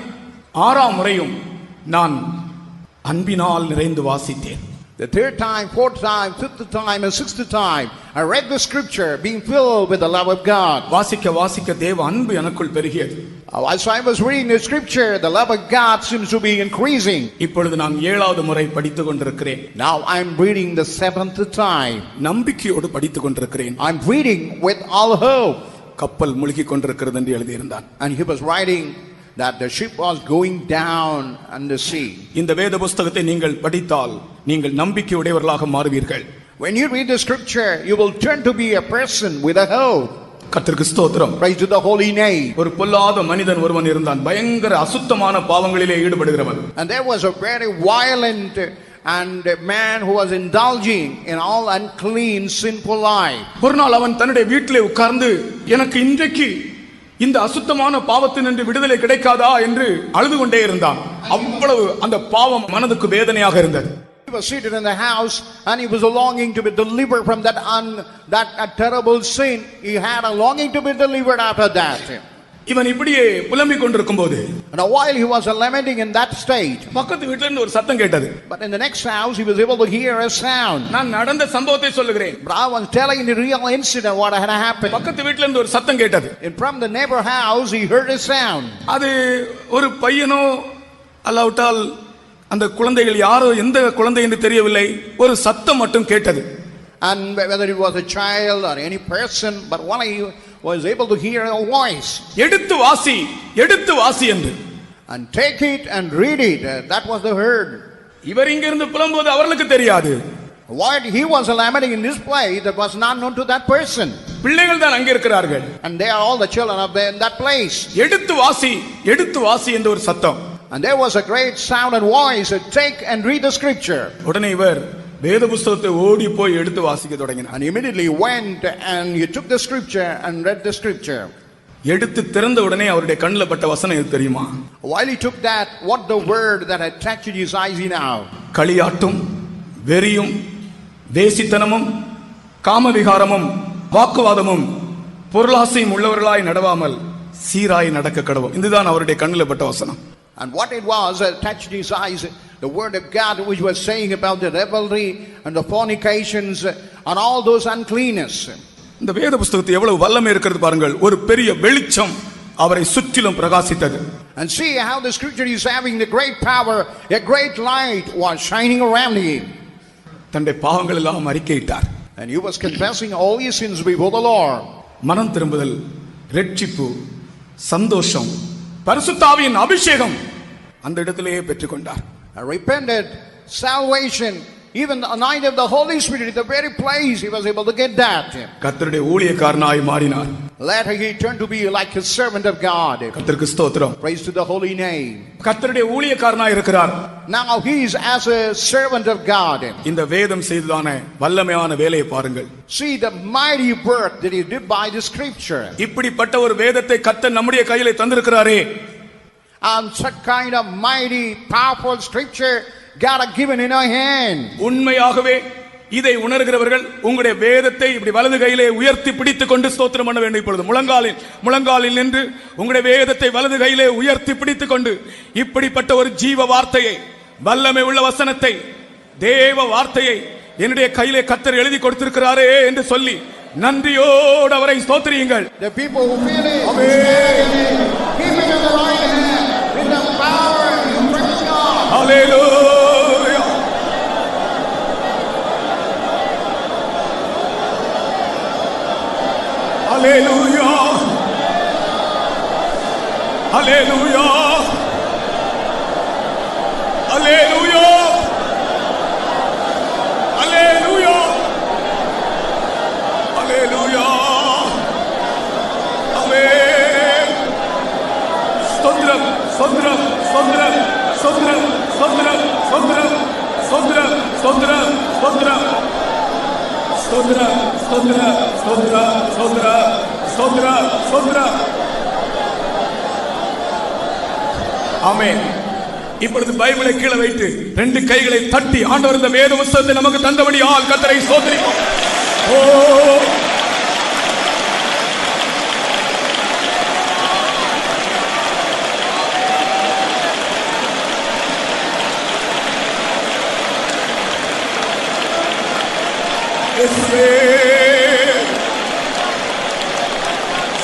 ஆறாம் முறையும் நான் அன்பினால் நிறைந்து வாசித்தேன். The third time, fourth time, fifth time, and sixth time, I read the scripture, being filled with the love of God. வாசிக்க வாசிக்க தேவ அன்பு எனக்குள் பெருகியது. As I was reading the scripture, the love of God seems to be increasing. இப்பொழுது நான் ஏழாவது முறை படித்துக் கொண்டிருக்கிறேன். Now I'm reading the seventh time. நம்பிக்கையோடு படித்துக் கொண்டிருக்கிறேன். I'm reading with all hope. கப்பல் முழுகிக் கொண்டிருக்கிறது என்று எழுதியிருந்தான். And he was writing that the ship was going down on the sea. இந்த வேத புத்தகத்தை நீங்கள் படித்தால் நீங்கள் நம்பிக்கையுடையவர்களாக மாறுவீர்கள். When you read the scripture, you will turn to be a person with a hope. கர்த்தருக்கு ஸ்தோத்திரம். Praise to the holy name. ஒரு பொல்லாத மனிதன் ஒருவன் இருந்தான், பயங்கர அசுத்தமான பாவங்களிலே ஈடுபடுகிறவன். And there was a very violent and a man who was indulging in all unclean sinful life. ஒரு நாள் அவன் தன்னுடைய வீட்டிலே உட்கார்ந்து, எனக்கு இன்றைக்கு இந்த அசுத்தமான பாவத்தினின்று விடுதலை கிடைக்காதா என்று அழுது கொண்டே இருந்தான். அவ்வளவு அந்த பாவம் மனதுக்கு வேதனையாக இருந்தது. He was seated in the house and he was longing to be delivered from that terrible sin. He had a longing to be delivered after that. இவன் இப்படியே புலம்பிக் கொண்டிருக்கும் போது, And while he was lamenting in that state, பக்கத்து வீட்டில இருந்து ஒரு சத்தம் கேட்டது. but in the next house he was able to hear a sound. நான் நடந்த சம்பவத்தை சொல்லுகிறேன். But I was telling the real incident what had happened. பக்கத்து வீட்டில இருந்து ஒரு சத்தம் கேட்டது. And from the neighbor house he heard a sound. அது ஒரு பையனோ அல்லாவிட்டால் அந்த குழந்தைகள் யாரோ, எந்த குழந்தை என்று தெரியவில்லை, ஒரு சத்தம் மட்டும் கேட்டது. And whether it was a child or any person, but one he was able to hear a voice. எடுத்து வாசி, எடுத்து வாசி என்று. And take it and read it. That was the word. இவர் இங்கிருந்து புலம்போது அவர்களுக்கு தெரியாது. What he was lamenting in this place, that was not known to that person. பிள்ளைகள் தான் அங்கே இருக்கிறார்கள். And they are all the children of in that place. எடுத்து வாசி, எடுத்து வாசி என்ற ஒரு சத்தம். And there was a great sound and voice, take and read the scripture. உடனே இவர் வேத புத்தகத்தை ஓடி போய் எடுத்து வாசிக்க தொடங்கினார். And immediately went and he took the scripture and read the scripture. எடுத்து திறந்த உடனே அவருடைய கண்ணில் பட்ட வசனம் எது தெரியுமா? While he took that, what the word that had touched his eyes now? களியாட்டும் வெறியும் வேசித்தனமும் காமவிகாரமும் வாக்குவாதமும் பொருளாசையும் உள்ளவர்களாய் நடவாமல் சீராய் நடக்க கடவும். இதுதான் அவருடைய கண்ணில் பட்ட வசனம். And what it was that touched his eyes, the word of God which was saying about the revelry and the fornications and all those uncleanness. இந்த வேத புத்தகத்தை எவ்வளவு வல்லமை இருக்கிறது பாருங்கள். ஒரு பெரிய வெளிச்சம் அவரை சுற்றிலும் பிரகாசித்தது. And see how the scripture is having the great power, a great light was shining around him. தன்னுடைய பாவங்கள் எல்லாம் அறிக்கையிட்டார். And he was confessing all his sins before the Lord. மனம் திரும்புதல், இரட்சிப்பு, சந்தோஷம், பரிசுத்த ஆவியின் அபிஷேகம் அந்த இடத்திலேயே பெற்றுக்கொண்டார். Repented, salvation, even the anointing of the Holy Spirit, at the very place he was able to get that. கர்த்தருடைய ஊழியக்காரனாய் மாறினார். Later he turned to be like a servant of God. கர்த்தருக்கு ஸ்தோத்திரம். Praise to the holy name. கர்த்தருடைய ஊழியக்காரனாய் இருக்கிறார். Now he is as a servant of God. இந்த வேதம் செய்ததான வல்லமையான வேலையை பாருங்கள். See the mighty work that he did by the scripture. இப்படிப்பட்ட ஒரு வேதத்தை கர்த்தர் நம்முடைய கையிலே தந்திருக்கிறாரே. And such kind of mighty powerful scripture God has given in our hand. உண்மையாகவே இதை உணர்கிறவர்கள் உங்களுடைய வேதத்தை இப்படி வலது கையிலே உயர்த்தி பிடித்துக் கொண்டு ஸ்தோத்திரம் பண்ண வேண்டும். இப்பொழுது முழங்காலில் நின்று உங்களுடைய வேதத்தை வலது கையிலே உயர்த்தி பிடித்துக் கொண்டு இப்படிப்பட்ட ஒரு ஜீவ வார்த்தையை, வல்லமை உள்ள வசனத்தை, தேவ வார்த்தையை என்னுடைய கையிலே கர்த்தர் எழுதி கொடுத்திருக்கிறாரே என்று சொல்லி நன்றியோடு அவரை ஸ்தோத்திரியுங்கள். The people who feel it, keep it in the right hand, in the power and praise God. Hallelujah. Hallelujah. Hallelujah. Hallelujah. ஸ்தோத்திரம் ஸ்தோத்திரம் ஸ்தோத்திரம் ஸ்தோத்திரம் ஸ்தோத்திரம் ஸ்தோத்திரம் ஸ்தோத்திரம் ஸ்தோத்திரம். ஆமென். இப்பொழுது பைபிளை கீழே வைத்து 2 கைகளை தட்டி ஆண்டவர் இந்த வேத புத்தகத்தை நமக்கு தந்தபடியால் கர்த்தரை ஸ்தோத்திரிப்போம். ஓ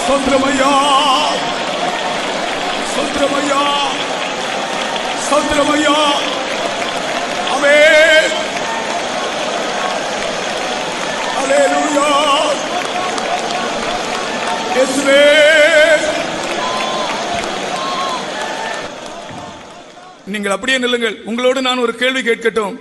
ஸ்தோத்திரமையா ஸ்தோத்திரமையா ஸ்தோத்திரமையா. ஆமென். ஹல்லேலூயா. இயேசுவே. நீங்கள் அப்படியே நில்லுங்கள். உங்களோடு நான் ஒரு கேள்வி கேட்கட்டும்.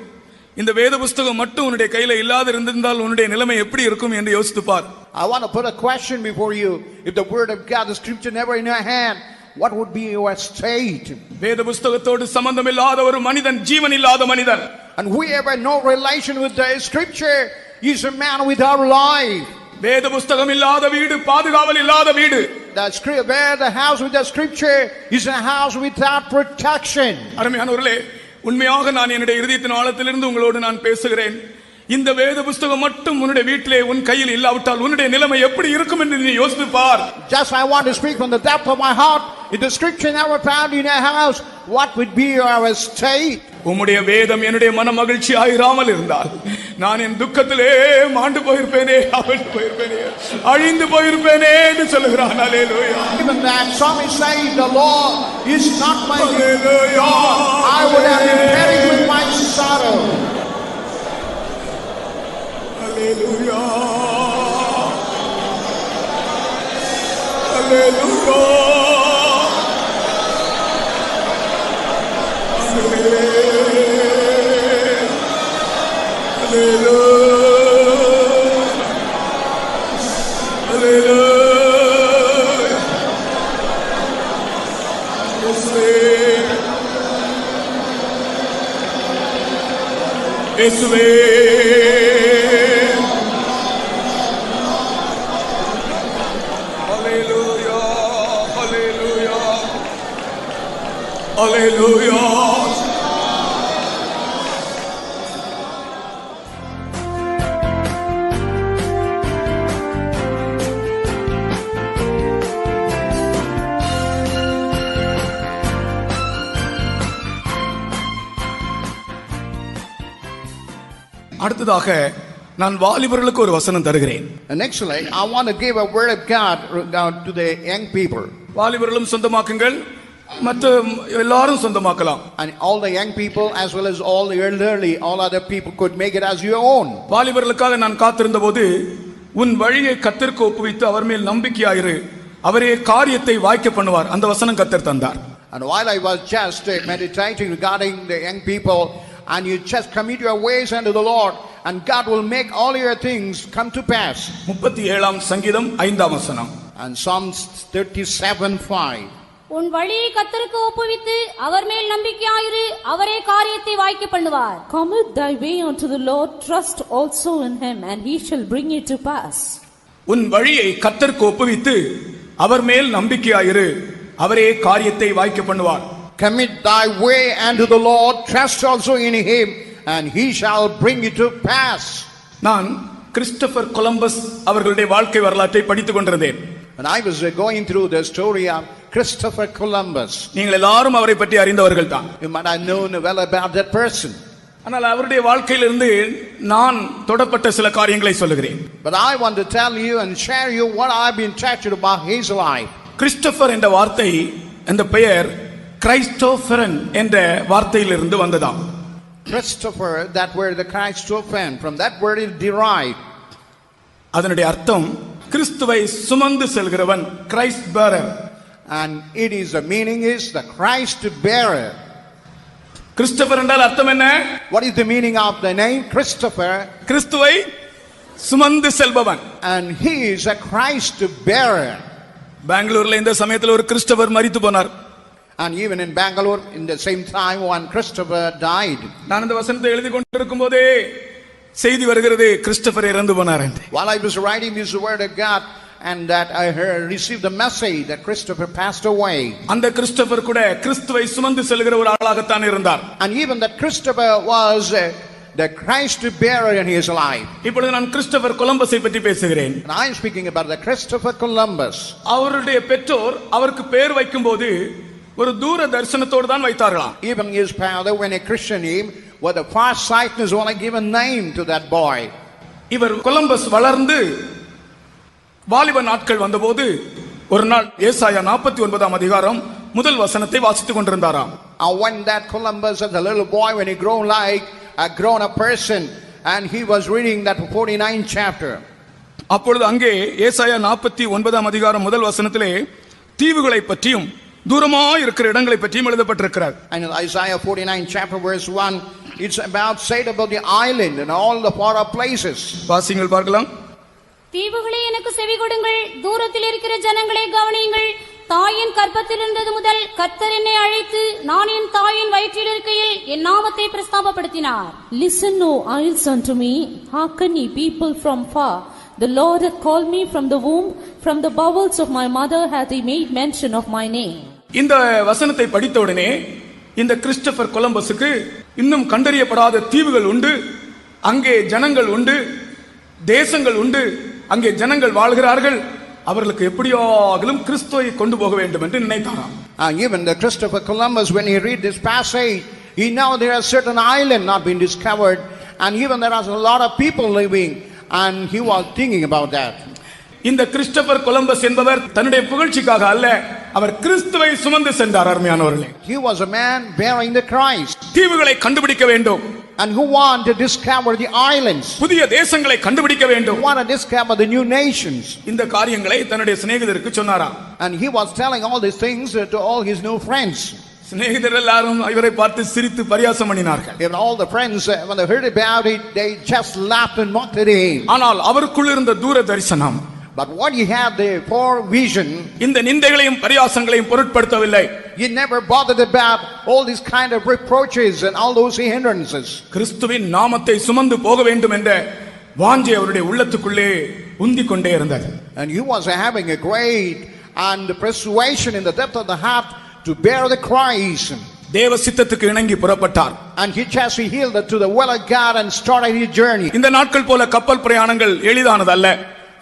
இந்த வேத புத்தகம் மட்டும் உன்னுடைய கையில இல்லாத இருந்திருந்தால் உன்னுடைய நிலைமை எப்படி இருக்கும் என்று யோசித்து பார். I want to put a question before you. If the word of God, the scripture never in your hand, what would be your state? வேத புத்தகத்தோடு சம்பந்தம் இல்லாத ஒரு மனிதன் ஜீவன் இல்லாத மனிதன். And whoever no relation with the scripture is a man without life. வேத புத்தகம் இல்லாத வீடு பாதுகாவல் இல்லாத வீடு. Where the house with the scripture is a house without protection. அருமையானவர்களே, உண்மையாக நான் என்னுடைய இதயத்தின் ஆழத்திலிருந்து உங்களோடு நான் பேசுகிறேன். இந்த வேத புத்தகம் மட்டும் உன்னுடைய வீட்டிலே உன் கையில் இல்லாவிட்டால் உன்னுடைய நிலைமை எப்படி இருக்கும் என்று நீ யோசித்து பார். Just I want to speak from the depth of my heart. If the scripture never found in a house, what would be our state? உம்முடைய வேதம் என்னுடைய மன மகிழ்ச்சி ஆயிராமல் இருந்தால் நான் என் துக்கத்திலே மாண்டு போயிருப்பேனே, அவிழ்ந்து போயிருப்பேனே, அழிந்து போயிருப்பேனே என்று சொல்லுகிறான். ஹல்லேலூயா. Even that psalmist says, the Lord is not my God. I would have been perished with my sorrow. Hallelujah. Hallelujah. இயேசுவே. ஹல்லேலூயா. ஹல்லேலூயா. ஹல்லேலூயா. அடுத்ததாக நான் வாலிபர்களுக்கு ஒரு வசனம் தருகிறேன். Nextly, I want to give a word of God to the young people. வாலிபர்களும் சொந்தமாக்குங்கள், மற்ற எல்லாரும் சொந்தமாக்கலாம். And all the young people as well as all the elderly, all other people could make it as your own. வாலிபர்களுக்காக நான் காத்திருந்த போது உன் வழியை கர்த்தருக்கு ஒப்புவித்து அவர் மேல் நம்பிக்கையாயிரு, அவரே காரியத்தை வாய்க்க பண்ணுவார். அந்த வசனம் கர்த்தர் தந்தார். And while I was just meditating regarding the young people, and you just commit your ways unto the Lord, and God will make all your things come to pass. 37 சங்கீதம் 5 வசனம். And Psalms 37:5. உன் வழியை கர்த்தருக்கு ஒப்புவித்து அவர் மேல் நம்பிக்கையாயிரு, அவரே காரியத்தை வாய்க்க பண்ணுவார். Commit thy way unto the Lord, trust also in him, and he shall bring it to pass. உன் வழியை கர்த்தருக்கு ஒப்புவித்து அவர் மேல் நம்பிக்கையாயிரு, அவரே காரியத்தை வாய்க்க பண்ணுவார். Commit thy way unto the Lord, trust also in him, and he shall bring it to pass. நான் Christopher Columbus அவர்களுடைய வாழ்க்கை வரலாற்றை படித்துக் கொண்டிருந்தேன். And I was going through the story of Christopher Columbus. நீங்கள் எல்லாரும் அவரை பற்றி அறிந்தவர்கள் தான். You might have known well about that person. ஆனால் அவருடைய வாழ்க்கையிலிருந்து நான் தொடப்பட்ட சில காரியங்களை சொல்லுகிறேன். But I want to tell you and share you what I've been touched about his life. Christopher என்ற வார்த்தை, அந்த பெயர் கிரைஸ்டோபரன் என்ற வார்த்தையிலிருந்து வந்ததாம். Christopher, that word the Christopher, from that word is derived. அதனுடைய அர்த்தம் கிறிஸ்துவை சுமந்து செல்கிறவன், Christ bearer. And it is the meaning is the Christ bearer. Christopher என்றால் அர்த்தம் என்ன? What is the meaning of the name Christopher? கிறிஸ்துவை சுமந்து செல்பவன். And he is a Christ bearer. பெங்களூர்ல இந்த சமயத்தில் ஒரு கிறிஸ்டோபர் மரித்து போனார். And even in Bangalore, in the same time when Christopher died. நான் இந்த வசனத்தை எழுதி கொண்டிருக்கும் போதே செய்தி வருகிறது கிறிஸ்டோபர் இறந்து போனார் என்று. While I was writing this word of God, and that I received the message that Christopher passed away. அந்த கிறிஸ்டோபர் கூட கிறிஸ்துவை சுமந்து செல்கிற ஒரு ஆளாகத்தான் இருந்தார். And even that Christopher was the Christ bearer in his life. இப்பொழுது நான் கிறிஸ்டோபர் கொலம்பஸை பற்றி பேசுகிறேன். And I am speaking about the Christopher Columbus. அவருடைய பெற்றோர் அவருக்கு பெயர் வைக்கும்போது ஒரு தூர தரிசனத்தோடு தான் வைத்தார்களாம். Even his father, when he christened him, with a far sightness, want to give a name to that boy. இவர் கொலம்பஸ் வளர்ந்து வாலிப நாட்கள் வந்தபோது ஒரு நாள் ஏசாயா 49 அதிகாரம் முதல் வசனத்தை வாசித்துக் கொண்டிருந்தாராம். And when that Columbus as a little boy, when he grown like a grown up person, and he was reading that 49th chapter. அப்பொழுது அங்கே ஏசாயா 49 அதிகாரம் முதல் வசனத்திலே தீவுகளை பற்றியும் தூரமாய் இருக்கிற இடங்களை பற்றியும் எழுதப்பட்டிருக்கிறது. And in Isaiah 49 chapter verse 1, it's about said about the island and all the far off places. வாசிங்கள் பார்க்கலாம். தீவுகளே எனக்கு செவி கொடுங்கள், தூரத்தில் இருக்கிற ஜனங்களே கவனியுங்கள். தாயின் கர்ப்பத்தில் இருந்தது முதல் கர்த்தர் என்னை அழைத்து நான் என் தாயின் வயிற்றில் இருக்கையில் என் நாமத்தை பிரஸ்தாபப்படுத்தினார். Listen, O isles, unto me, hearken ye people from far. The Lord hath called me from the womb, from the bowels of my mother hath he made mention of my name. இந்த வசனத்தை படித்த உடனே இந்த Christopher கொலம்பஸுக்கு இன்னும் கண்டறியப்படாத தீவுகள் உண்டு, அங்கே ஜனங்கள் உண்டு, தேசங்கள் உண்டு, அங்கே ஜனங்கள் வாழ்கிறார்கள், அவர்களுக்கு எப்படியாகிலும் கிறிஸ்துவை கொண்டு போக வேண்டும் என்று நினைத்தாராம். Even the Christopher Columbus, when he read this passage, he know there are certain island not been discovered, and even there are a lot of people living, and he was thinking about that. இந்த Christopher Columbus என்பவர் தன்னுடைய புகழ்ச்சிக்காக அல்ல, அவர் கிறிஸ்துவை சுமந்து சென்றார். அருமையானவர்களே, He was a man bearing the Christ, தீவுகளை கண்டுபிடிக்க வேண்டும், and who want to discover the islands, புதிய தேசங்களை கண்டுபிடிக்க வேண்டும், who want to discover the new nations. இந்த காரியங்களை தன்னுடைய சிநேகிதருக்கு சொன்னாராம். And he was telling all these things to all his new friends. சிநேகிதர் எல்லாரும் இவரை பார்த்து சிரித்து பரியாசம் பண்ணினார்கள். Even all the friends, when they heard about it, they just laughed and mocked at him. ஆனால் அவருக்குள் இருந்த தூர தரிசனம், But what he had there for vision, இந்த நிந்தைகளையும் பரியாசங்களையும் பொருட்படுத்தவில்லை. he never bothered about all these kind of reproaches and all those hindrances. கிறிஸ்துவின் நாமத்தை சுமந்து போக வேண்டும் என்ற வாஞ்சை அவருடைய உள்ளத்துக்குள்ளே உந்திக் கொண்டே இருந்தது. And he was having a great and persuasion in the depth of the heart to bear the Christ. தேவ சித்தத்துக்கு இணங்கி புறப்பட்டார். And he just yielded to the will of God and started his journey. இந்த நாட்கள் போல கப்பல் பிரயாணங்கள் எளிதானதல்ல.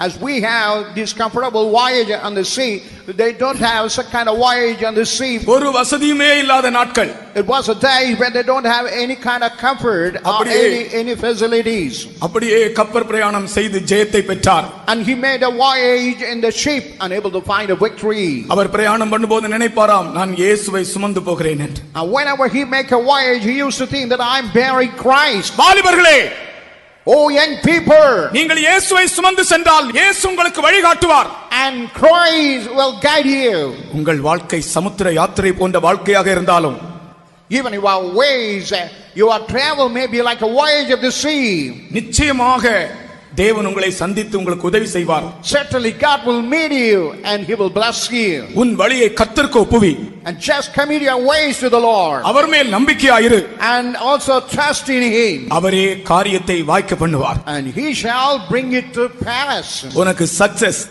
As we have this comfortable voyage on the sea, they don't have such kind of voyage on the sea. ஒரு வசதியுமே இல்லாத நாட்கள். It was a day when they don't have any kind of comfort or any facilities. அப்படியே கப்பல் பிரயாணம் செய்து ஜெயத்தை பெற்றார். And he made a voyage in the ship and able to find a victory. அவர் பிரயாணம் பண்ணும்போது நினைப்பாராம், நான் இயேசுவை சுமந்து போகிறேன் என்று. And whenever he make a voyage, he used to think that I'm bearing Christ. வாலிபர்களே, Oh young people, நீங்கள் இயேசுவை சுமந்து சென்றால் இயேசு உங்களுக்கு வழிகாட்டுவார். and Christ will guide you. உங்கள் வாழ்க்கை சமுத்திர யாத்திரை போன்ற வாழ்க்கையாக இருந்தாலும், Even if our ways, your travel may be like a voyage of the sea. நிச்சயமாக தேவன் உங்களை சந்தித்து உங்களுக்கு உதவி செய்வார். Certainly God will meet you and he will bless you. உன் வழியை கர்த்தருக்கு ஒப்புவி. And just commit your ways to the Lord. அவர் மேல் நம்பிக்கையாயிரு. And also trust in him. அவரே காரியத்தை வாய்க்க பண்ணுவார். And he shall bring it to pass. உனக்கு success.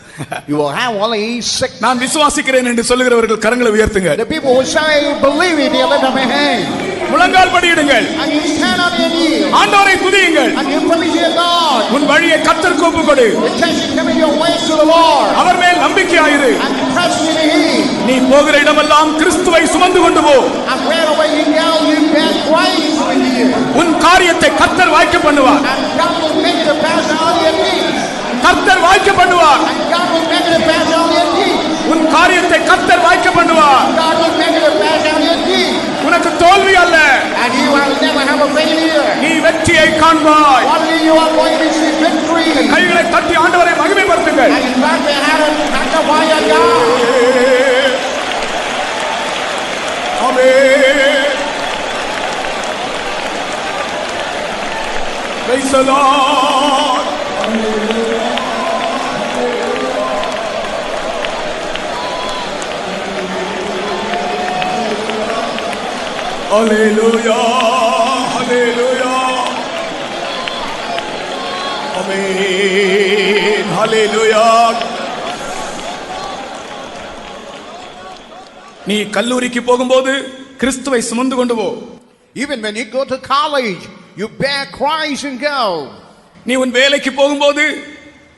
You will have only sickness. நான் விசுவாசிக்கிறேன் என்று சொல்லுகிறவர்கள் கரங்களை உயர்த்துங்க. The people who say believe it, you lift up your hand. முழங்கால் படியிடுங்கள். And you stand on your knees. ஆண்டவரை துதியுங்கள். And you praise your God. உன் வழியை கர்த்தருக்கு ஒப்புக்கொடு. Just commit your ways to the Lord. அவர் மேல் நம்பிக்கையாயிரு. And trust in him. நீ போகிற இடமெல்லாம் கிறிஸ்துவை சுமந்து கொண்டு போ. And wherever you go, you bear Christ with you. உன் காரியத்தை கர்த்தர் வாய்க்க பண்ணுவார். And God will make it to pass all your needs. கர்த்தர் வாய்க்க பண்ணுவார். And God will make it to pass all your needs. உன் காரியத்தை கர்த்தர் வாய்க்க பண்ணுவார். God will make it to pass all your needs. உனக்கு தோல்வி அல்ல, And you will never have a failure. நீ வெற்றியை காண்பாய். Only you are going to see victory. கைகளை தட்டி ஆண்டவரை மகிமைப்படுத்துங்கள். And in fact, they had to magnify your God. Amen. Praise the Lord. ஹalleluya ஹalleluya ஆமென் ஹalleluya. நீ கல்லூரிக்கு போகும்போது கிறிஸ்துவை சுமந்து கொண்டு போ. Even when you go to college, you bear Christ and go. நீ உன் வேலைக்கு போகும்போது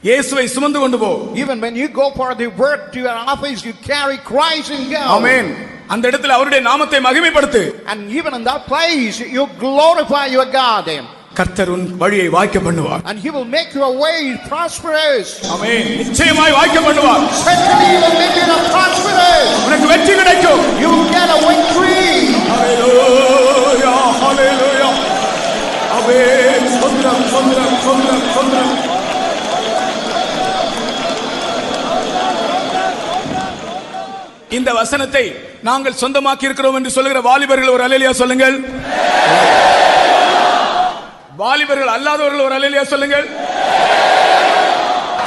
இயேசுவை சுமந்து கொண்டு போ. Even when you go for the work to your office, you carry Christ and go. ஆமென். அந்த இடத்துல அவருடைய நாமத்தை மகிமைப்படுத்து. And even in that place, you glorify your God. கர்த்தர் உன் வழியை வாய்க்க பண்ணுவார். And he will make your way prosperous. ஆமென். நிச்சயமாய் வாய்க்க பண்ணுவார். Certainly he will make it prosperous. உனக்கு வெற்றி கிடைக்கும். You will get a victory. ஹalleluya ஹalleluya. ஆமென். ஸ்தோத்திரம் ஸ்தோத்திரம் ஸ்தோத்திரம் ஸ்தோத்திரம். இந்த வசனத்தை நாங்கள் சொந்தமாக்கி இருக்கிறோம் என்று சொல்லுகிற வாலிபர்கள் ஒரு அல்லேலூயா சொல்லுங்கள். வாலிபர்கள் அல்லாதவர்கள் ஒரு அல்லேலூயா சொல்லுங்கள்.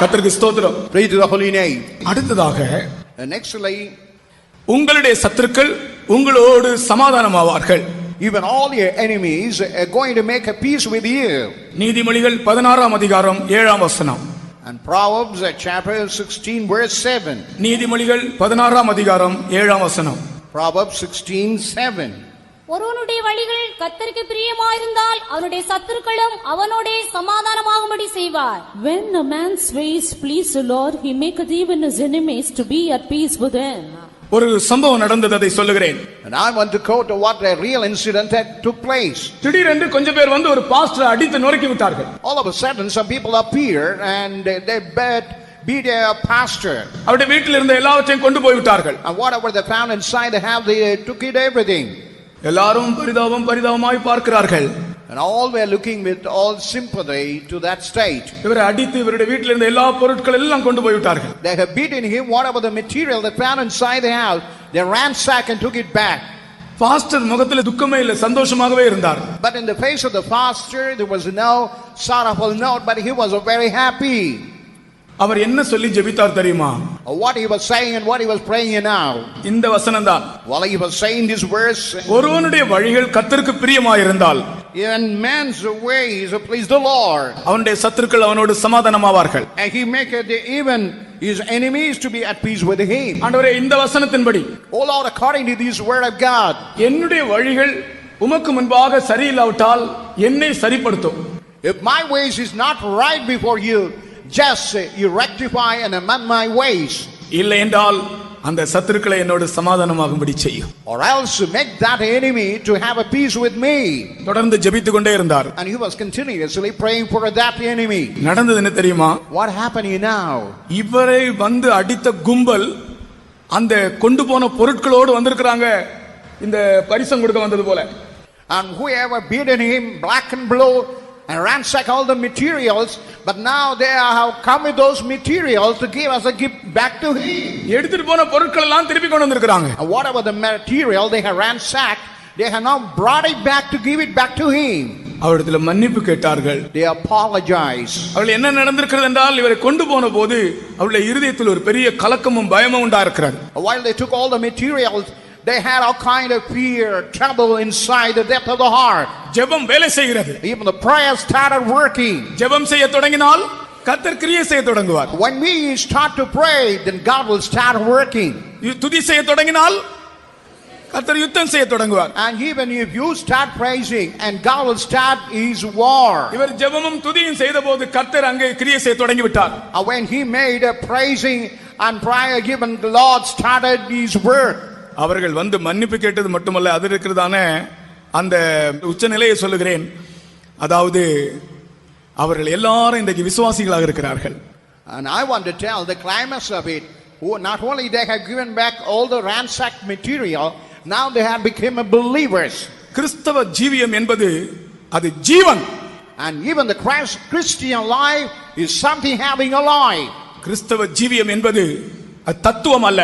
கர்த்தருக்கு ஸ்தோத்திரம். Praise the holy name. அடுத்ததாக Nextly, உங்களுடைய சத்துருக்கள் உங்களோடு சமாதானமாவார்கள். even all your enemies are going to make a peace with you. நீதிமொழிகள் 16ஆம் அதிகாரம் 7ஆம் வசனம். And Proverbs chapter 16 verse 7. நீதிமொழிகள் 16ஆம் அதிகாரம் 7ஆம் வசனம். Proverbs 16:7. ஒருவனுடைய வழிகள் கர்த்தருக்கு பிரியமாயிருந்தால் அவனுடைய சத்துருக்களும் அவனோடே சமாதானமாகும்படி செய்வார். When a man's ways please the Lord, he maketh even his enemies to be at peace with him. ஒரு சம்பவம் நடந்தது, அதை சொல்லுகிறேன். And I want to quote what a real incident that took place. திடீரென்று கொஞ்சம் பேர் வந்து ஒரு பாஸ்டரை அடித்து நொறுக்கி விட்டார்கள். All of a sudden some people appear and they beat their pastor. அவருடைய வீட்டில் இருந்த எல்லாவற்றையும் கொண்டு போய் விட்டார்கள். And whatever they found inside the house, they took it everything. எல்லாரும் பரிதாபமாய் பார்க்கிறார்கள். And all were looking with all sympathy to that state. இவரை அடித்து இவருடைய வீட்டில் இருந்த எல்லா பொருட்கள் எல்லாம் கொண்டு போய் விட்டார்கள். They have beaten him, whatever the material they found inside the house, they ransacked and took it back. Pastor முகத்தில் துக்கமே இல்லை, சந்தோஷமாகவே இருந்தார். But in the face of the pastor, there was no sorrowful note, but he was very happy. அவர் என்ன சொல்லி ஜெபித்தார் தெரியுமா? What he was saying and what he was praying now. இந்த வசனம்தான். While he was saying this verse, ஒருவனுடைய வழிகள் கர்த்தருக்கு பிரியமாயிருந்தால் in man's ways please the Lord, அவனுடைய சத்துருக்கள் அவனோடு சமாதானமாவார்கள். and he maketh even his enemies to be at peace with him. ஆண்டவரே, இந்த வசனத்தின்படி, O Lord, according to this word of God, என்னுடைய வழிகள் உமக்கு முன்பாக சரியில்லாவிட்டால் என்னை சரிப்படுத்தும். if my ways is not right before you, just you rectify and amend my ways. இல்லை என்றால் அந்த சத்துருக்களை என்னோடு சமாதானமாகும்படி செய்யும். Or else make that enemy to have a peace with me. தொடர்ந்து ஜெபித்துக் கொண்டே இருந்தார். And he was continuously praying for that enemy. நடந்தது என்ன தெரியுமா? What happened now? இவரை வந்து அடித்த கும்பல் அந்த கொண்டு போன பொருட்களோடு வந்திருக்கிறாங்க, இந்த பரிசம் கொடுக்க வந்தது போல. And whoever beaten him black and blue and ransack all the materials, but now they have come with those materials to give us a gift back to him. எடுத்துட்டு போன பொருட்கள் எல்லாம் திருப்பி கொண்டு வந்திருக்காங்க. And whatever the material they have ransacked, they have now brought it back to give it back to him. அவரிடத்தில் மன்னிப்பு கேட்டார்கள். They apologize. அவர்கள் என்ன நடந்திருக்கிறது என்றால், இவரை கொண்டு போன போது அவருடைய இருதயத்தில் ஒரு பெரிய கலக்கமும் பயமும் உண்டாயிருக்கிறது. While they took all the materials, they had all kind of fear, trouble inside the depth of the heart. ஜெபம் வேலை செய்கிறது. Even the prayer started working. ஜெபம் செய்ய தொடங்கினால் கர்த்தர் கிரியை செய்ய தொடங்குவார். When we start to pray, then God will start working. துதி செய்ய தொடங்கினால் கர்த்தர் யுத்தம் செய்ய தொடங்குவார். And even if you start praising, and God will start his war. இவர் ஜெபமும் துதியும் செய்தபோது கர்த்தர் அங்கே கிரியை செய்ய தொடங்கி விட்டார். And when he made a praising and prayer, given the Lord started his work. அவர்கள் வந்து மன்னிப்பு கேட்டது மட்டுமல்ல, அது இருக்கிறதான அந்த உச்ச நிலையை சொல்லுகிறேன். அதாவது அவர்கள் எல்லாரும் இன்றைக்கு விசுவாசிகளாக இருக்கிறார்கள். And I want to tell the climax of it, who not only they have given back all the ransacked material, now they have become believers. கிறிஸ்தவ ஜீவியம் என்பது அது ஜீவன். And even the Christian life is something having a life. கிறிஸ்தவ ஜீவியம் என்பது அது தத்துவம் அல்ல.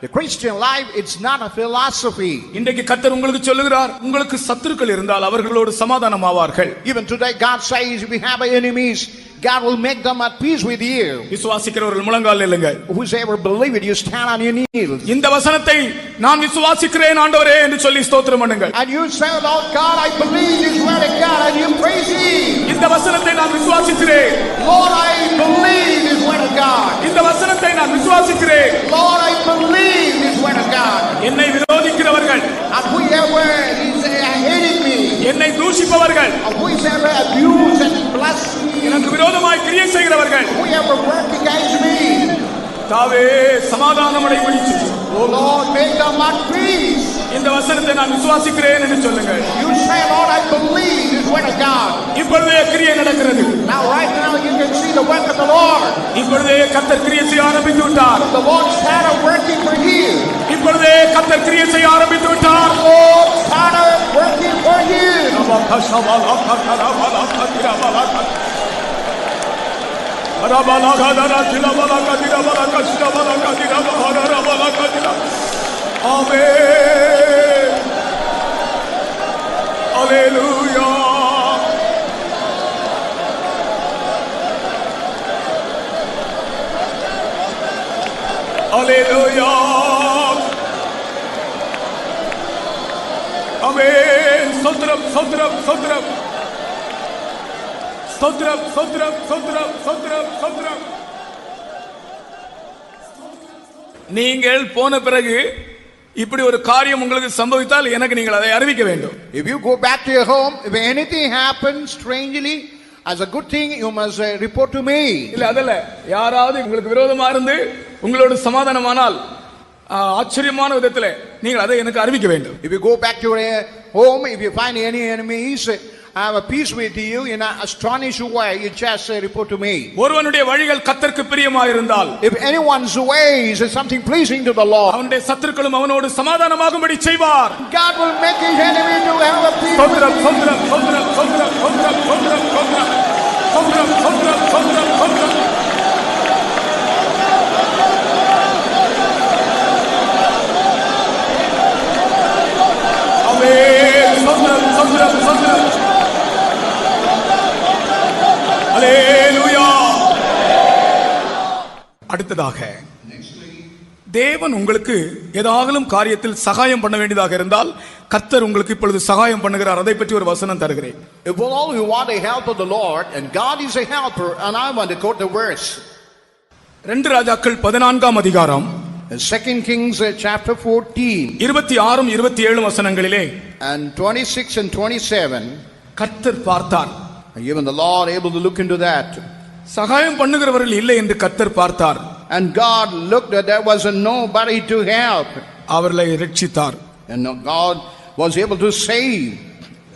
The Christian life, it's not a philosophy. இன்றைக்கு கர்த்தர் உங்களுக்கு சொல்லுகிறார், உங்களுக்கு சத்துருக்கள் இருந்தால் அவர்களோடு சமாதானம் ஆவார்கள். Even today God says, if we have enemies, God will make them at peace with you. விசுவாசிக்கிறவர்கள் முழங்கால் இல்லைங்க. Whosoever believe it, you stand on your knees. இந்த வசனத்தை நான் விசுவாசிக்கிறேன் ஆண்டவரே என்று சொல்லி ஸ்தோத்திரம் பண்ணுங்கள். And you say, Lord God, I believe this word of God, and you praise Him. இந்த வசனத்தை நான் விசுவாசிக்கிறேன். Lord, I believe this word of God. இந்த வசனத்தை நான் விசுவாசிக்கிறேன். Lord, I believe this word of God. என்னை விரோதிக்கிறவர்கள், And whoever is hating me, என்னை தூஷிப்பவர்கள், and whoever abuse and blaspheme, எனக்கு விரோதமாய் கிரியை செய்கிறவர்கள், whoever work against me, தாவே சமாதானம் அடைபடிச்சு. oh Lord, make them at peace. இந்த வசனத்தை நான் விசுவாசிக்கிறேன் என்று சொல்லுங்கள். You say, Lord, I believe this word of God. இப்பொழுதே கிரியை நடக்கிறது. Now, right now, you can see the work of the Lord. இப்பொழுதே கர்த்தர் கிரியை செய்ய ஆரம்பித்து விட்டார். The Lord started working for you. இப்பொழுதே கர்த்தர் கிரியை செய்ய ஆரம்பித்து விட்டார். The Lord started working for you. Amen. Hallelujah. Hallelujah. Amen. Sotram, sotram, sotram. Sotram, sotram, sotram, sotram, sotram. நீங்கள் போன பிறகு இப்படி ஒரு காரியம் உங்களுக்கு சம்பவித்தால் எனக்கு நீங்கள் அதை அறிவிக்க வேண்டும். If you go back to your home, if anything happens strangely, as a good thing, you must report to me. இல்ல அதல்ல, யாராவது உங்களுக்கு விரோதமா இருந்து உங்களோட சமாதானமானால் ஆச்சரியமான விதத்தில் நீங்கள் அதை எனக்கு அறிவிக்க வேண்டும். If you go back to your home, if you find any enemies, I have a peace with you in an astonishing way, you just report to me. ஒருவனுடைய வழிகள் கர்த்தருக்கு பிரியமாக இருந்தால், if anyone's ways is something pleasing to the Lord, அவனுடைய சத்துருக்களும் அவனோடு சமாதானமாகும்படி செய்வார். God will make his enemy to have a peace. சோத்ரம் சோத்ரம் சோத்ரம் சோத்ரம் சோத்ரம் சோத்ரம் சோத்ரம் சோத்ரம் சோத்ரம் சோத்ரம் சோத்ரம். ஆமென். சோத்ரம் சோத்ரம் சோத்ரம். ஹalleluya. அடுத்ததாக தேவன் உங்களுக்கு ஏதாகலும் காரியத்தில் சகாயம் பண்ண வேண்டியதாக இருந்தால் கர்த்தர் உங்களுக்கு இப்பொழுது சகாயம் பண்ணுகிறார். அதை பற்றி ஒரு வசனம் தருகிறேன். If all you want the help of the Lord, and God is a helper, and I want to quote the verse. 2 ராஜாக்கள் 14ஆம் அதிகாரம் 2 Kings chapter 14 26 27 வசனங்களிலே and 26 and 27. கர்த்தர் பார்த்தார். Even the Lord able to look into that. சகாயம் பண்ணுகிறவர்கள் இல்லை என்று கர்த்தர் பார்த்தார். And God looked that there was nobody to help. அவர்களை ரட்சித்தார். And God was able to save.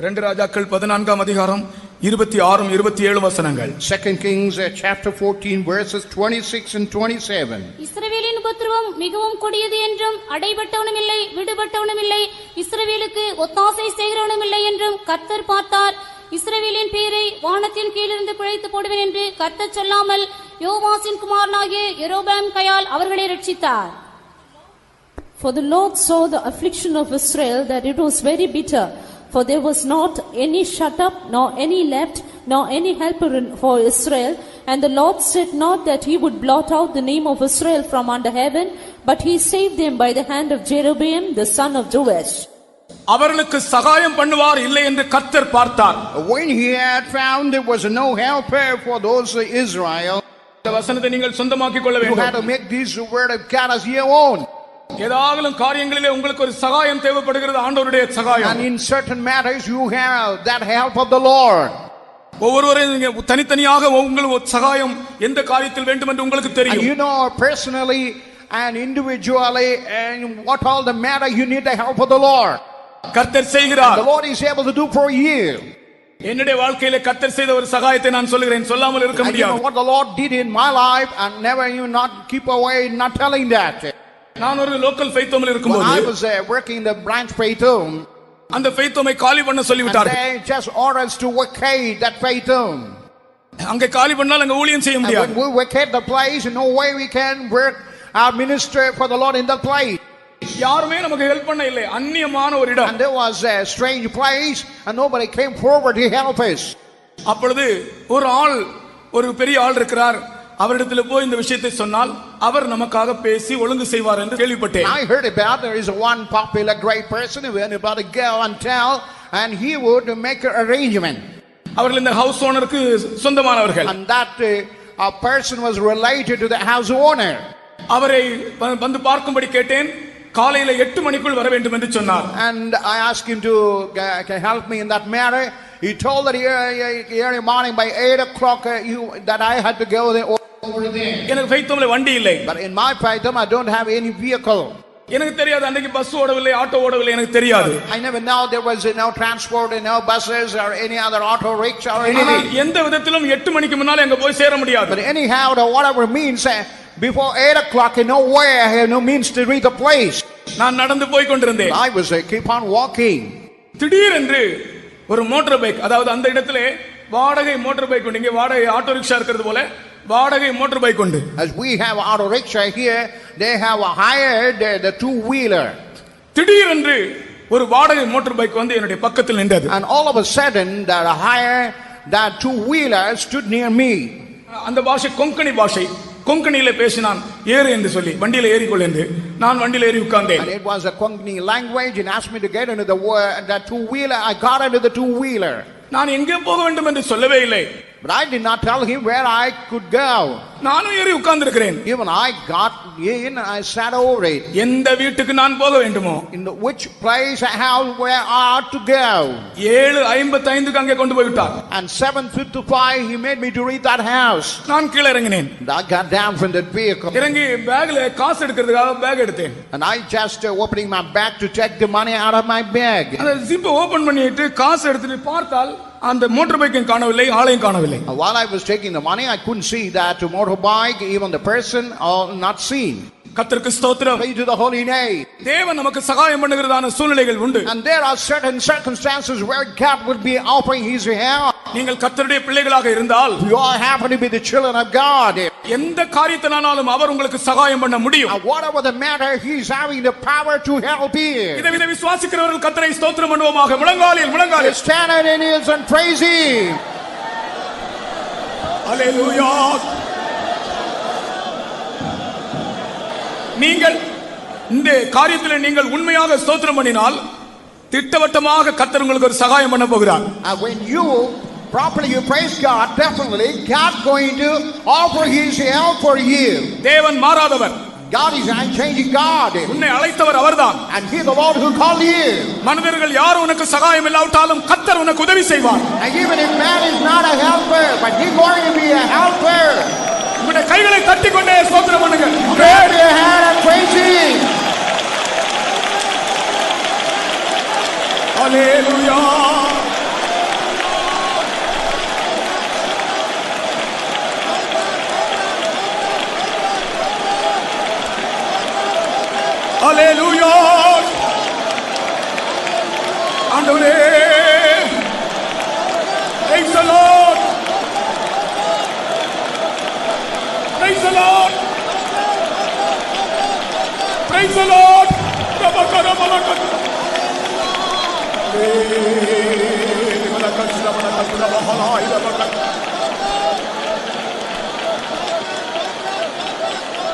2 ராஜாக்கள் 14ஆம் அதிகாரம் 26 27 வசனங்கள். 2 Kings chapter 14 verses 26 and 27. இஸ்ரவேலின் உபத்திரவம் மிகவும் கொடியது என்றும் அடைபட்டவனும் இல்லை விடுபட்டவனும் இல்லை இஸ்ரவேலுக்கு ஒத்தாசை செய்கிறவனும் இல்லை என்றும் கர்த்தர் பார்த்தார். இஸ்ரவேலின் பேரை வானத்தின் கீழிருந்து பிழைத்து போடுவேன் என்று கர்த்தர் சொல்லாமல் யோவாசின் குமாரனாகிய யெரொபெயாம் கையால் அவர்களை ரட்சித்தார். For the Lord saw the affliction of Israel, that it was very bitter. For there was not any shut up, nor any left, nor any helper for Israel. And the Lord said not that he would blot out the name of Israel from under heaven, but he saved them by the hand of Jeroboam the son of Joash. அவர்களுக்கு சகாயம் பண்ணுவார் இல்லை என்று கர்த்தர் பார்த்தார். When he had found there was no helper for those Israel, இந்த வசனத்தை நீங்கள் சொந்தமாக்கிக் கொள்ள you had வேண்டும். to make this word of God as your own. ஏதாகலும் காரியங்களிலே உங்களுக்கு ஒரு சகாயம் தேவைப்படுகிறது, ஆண்டவருடைய சகாயம். And in certain matters you have that help of the Lord. ஒவ்வொருவரையும் தனித்தனியாக உங்களுக்கு சகாயம் எந்த காரியத்தில் வேண்டும் என்று உங்களுக்கு And தெரியும். you know personally and individually and what all the matter you need the help of the Lord. கர்த்தர் செய்கிறார். The Lord is able to do for you. என்னுடைய வாழ்க்கையிலே கர்த்தர் செய்த ஒரு சகாயத்தை நான் சொல்கிறேன், சொல்லாமல் இருக்க And you know முடியாது. what the Lord did in my life, and never you not keep away not telling that. நான் ஒரு லோக்கல் ஃபெய்த்தோமில் When I இருக்கும்போது was working in the branch faith home, அந்த ஃபெய்த்தோமை காலி பண்ண and சொல்லிவிட்டார்கள். they just orders to vacate that faith home. அங்கே காலி பண்ணால் அங்க ஊழியம் செய்ய And முடியாது. when we vacate the place, no way we can work our ministry for the Lord in that place. யாருமே நமக்கு ஹெல்ப் பண்ண இல்லை, அந்நியமான ஒரு இடம். And there was a strange place, and nobody came forward to help us. அப்பொழுது ஒரு ஆள் ஒரு பெரிய ஆள் இருக்கிறார், அவரிடத்தில் போய் இந்த விஷயத்தை சொன்னால் அவர் நமக்காக பேசி ஒழுங்கு செய்வார் என்று கேள்விப்பட்டேன். I heard about there is one popular great person who went about to go and tell, and he would make an arrangement. அவர்கள் இந்த ஹவுஸ் ஓனருக்கு சொந்தமானவர்கள். And that a person was related to the house owner. அவரை வந்து பார்க்கும்படி கேட்டேன். காலையில 8 மணிக்குள் வர வேண்டும் என்று சொன்னார். And I asked him to help me in that matter. He told that early morning by 8 o'clock that I had to go there over there. எனக்கு ஃபைத்தோம்ல வண்டி இல்லை. But in my Paitham I don't have any vehicle. எனக்கு தெரியாது, அன்னைக்கு bus ஓடவில்லை, auto ஓடவில்லை, எனக்கு தெரியாது. I never know there was no transport, no buses or any other auto rickshaw or anything. எந்த விதத்திலும் 8 மணிக்கு முன்னால அங்க போய் சேர முடியாது. But anyhow, whatever means, before 8 o'clock, nowhere I have no means to reach the place. நான் நடந்து போய் கொண்டிருந்தேன். I was keep on walking. திடீரென்று ஒரு மோட்டார் பைக், அதாவது அந்த இடத்துல வாடகை மோட்டார் பைக் உண்டு. இங்கே வாடகை ஆட்டோ ரிக்ஷா இருக்கிறது போல வாடகை மோட்டார் பைக் உண்டு. As we have auto rickshaw here, they have hired the two-wheeler. திடீரென்று ஒரு வாடகை மோட்டார் பைக் வந்து என்னுடைய பக்கத்தில் நின்றது. And all of a sudden, that two-wheeler stood near me. அந்த பாஷை கொங்கணி பாஷை. கொங்கணியில பேசினான். ஏறு என்று சொல்லி வண்டியில ஏறிக்கொள் என்று. நான் வண்டியில ஏறி உட்கார்ந்தேன். And it was a Konkani language and asked me to get into the two-wheeler. I got into the two-wheeler. நான் எங்கே போக வேண்டும் என்று சொல்லவே இல்லை. But I did not tell him where I could go. நானும் ஏறி உட்கார்ந்திருக்கிறேன். Even I got in and I sat over it. எந்த வீட்டுக்கு நான் போக வேண்டுமோ, Which place, house, where I ought to go. 7:55 அங்கே கொண்டு போய் விட்டார். And 7:55 he made me to reach that house. நான் கீழே இறங்கினேன். I got down from that vehicle. இறங்கி பேக்ல காசு எடுக்கிறதுக்காக பேக் எடுத்தேன். And I just opening my bag to take the money out of my bag. அந்த ஜிப் ஓபன் பண்ணிட்டு காசு எடுத்துட்டு பார்த்தால் அந்த மோட்டார் பைக்கையும் காணவில்லை, ஆளையும் காணவில்லை. While I was taking the money, I couldn't see that motorbike, even the person, or not seen. கர்த்தருக்கு ஸ்தோத்திரம். Praise to the holy name. தேவன் நமக்கு சகாயம் பண்ணுகிறதான சூழ்நிலைகள் உண்டு. And there are certain circumstances where God will be offering his help. நீங்கள் கர்த்தருடைய பிள்ளைகளாக இருந்தால், You all happen to be the children of God. எந்த காரியத்தினாலும் அவர் உங்களுக்கு சகாயம் பண்ண முடியும். And whatever the matter, he is having the power to help you. இதை விசுவாசிக்கிறவர்கள் கர்த்தரை ஸ்தோத்திரம் பண்ணுவோமாக. முழங்காலில் Stand on your knees and praise him. அல்லேலூயா. நீங்கள் இந்த காரியத்தில் நீங்கள் உண்மையாக ஸ்தோத்திரம் பண்ணினால் திட்டவட்டமாக கர்த்தர் உங்களுக்கு ஒரு சகாயம் பண்ண போகிறார். And when you properly praise God, definitely God going to offer his help for you. தேவன் மாறாதவர். God is an unchanging God. உன்னை அழைத்தவர் அவர்தான். And he the Lord who called you. மனிதர்கள் யாரும் உனக்கு சகாயம் இல்லாவிட்டாலும் கர்த்தர் உனக்கு உதவி செய்வார். And even if man is not a helper, but he going to be a helper. உங்களுடைய கைகளை தட்டிக்கொண்டே ஸ்தோத்திரம் பண்ணுங்க. Grab your hand and praise him. அல்லேலூயா. அல்லேலூயா. ஆண்டவரே, praise the Lord. Praise the Lord. Praise the Lord.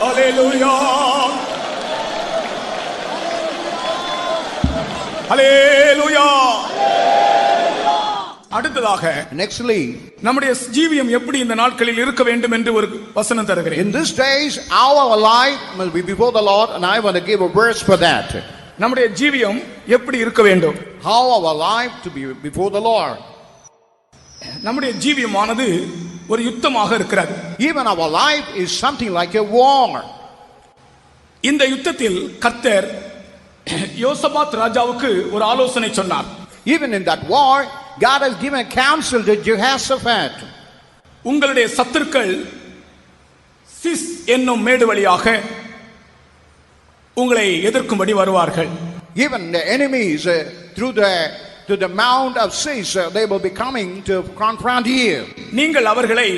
Hallelujah. Hallelujah. அடுத்ததாக Nextly, நம்முடைய ஜீவியம் எப்படி இந்த நாட்களில் இருக்க வேண்டும் என்று ஒரு வசனம் தருகிறேன். in these days our life must be before the Lord, and I want to give a verse for that. நம்முடைய ஜீவியம் எப்படி இருக்க வேண்டும்? How our life to be before the Lord. நம்முடைய ஜீவியமானது ஒரு யுத்தமாக இருக்கிறது. Even our life is something like a war. இந்த யுத்தத்தில் கர்த்தர் யோசபாத் ராஜாவுக்கு ஒரு ஆலோசனை சொன்னார். Even in that war, God has given counsel to Jehoshaphat. உங்களுடைய சத்துருக்கள் சிஸ் என்னும் மேடு வழியாக உங்களை எதிர்க்கும்படி வருவார்கள். Even the enemies through the mount of Cis, they will be coming to confront you. நீங்கள் அவர்களை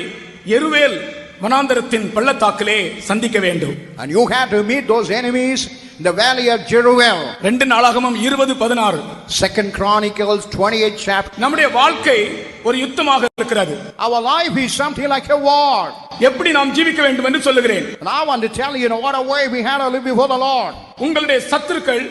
எருவேல் வனாந்தரத்தின் பள்ளத்தாக்கிலே சந்திக்க வேண்டும். And you had to meet those enemies in the valley of Jeruel. 2 நாளாகமம் 20:16. 2 Chronicles 28 chapter. நம்முடைய வாழ்க்கை ஒரு யுத்தமாக இருக்கிறது. Our life is something like a war. எப்படி நாம் ஜீவிக்க வேண்டும் என்று சொல்லுகிறேன். And I want to tell you in what a way we had to live before the Lord. உங்களுடைய சத்துருக்கள்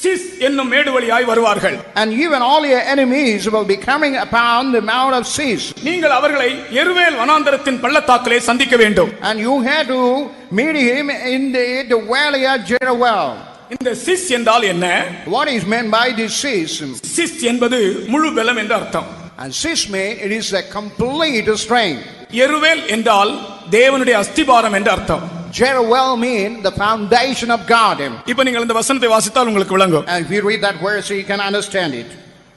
சிஸ் என்னும் மேடு வழியாய் வருவார்கள். And even all your enemies will be coming upon the mount of Cis. நீங்கள் அவர்களை எருவேல் வனாந்தரத்தின் பள்ளத்தாக்கிலே சந்திக்க வேண்டும். And you had to meet him in the valley of Jeruel. இந்த சிஸ் என்றால் என்ன? What is meant by this Cis? Sis என்பது முழு பலம் என்று அர்த்தம். And Cis means it is a complete strength. எருவேல் என்றால் தேவனுடைய அஸ்திபாரம் என்று அர்த்தம். Jeruel means the foundation of God. இப்போ நீங்கள் இந்த வசனத்தை வாசித்தால் உங்களுக்கு விளங்கும். And if you read that verse, you can understand it.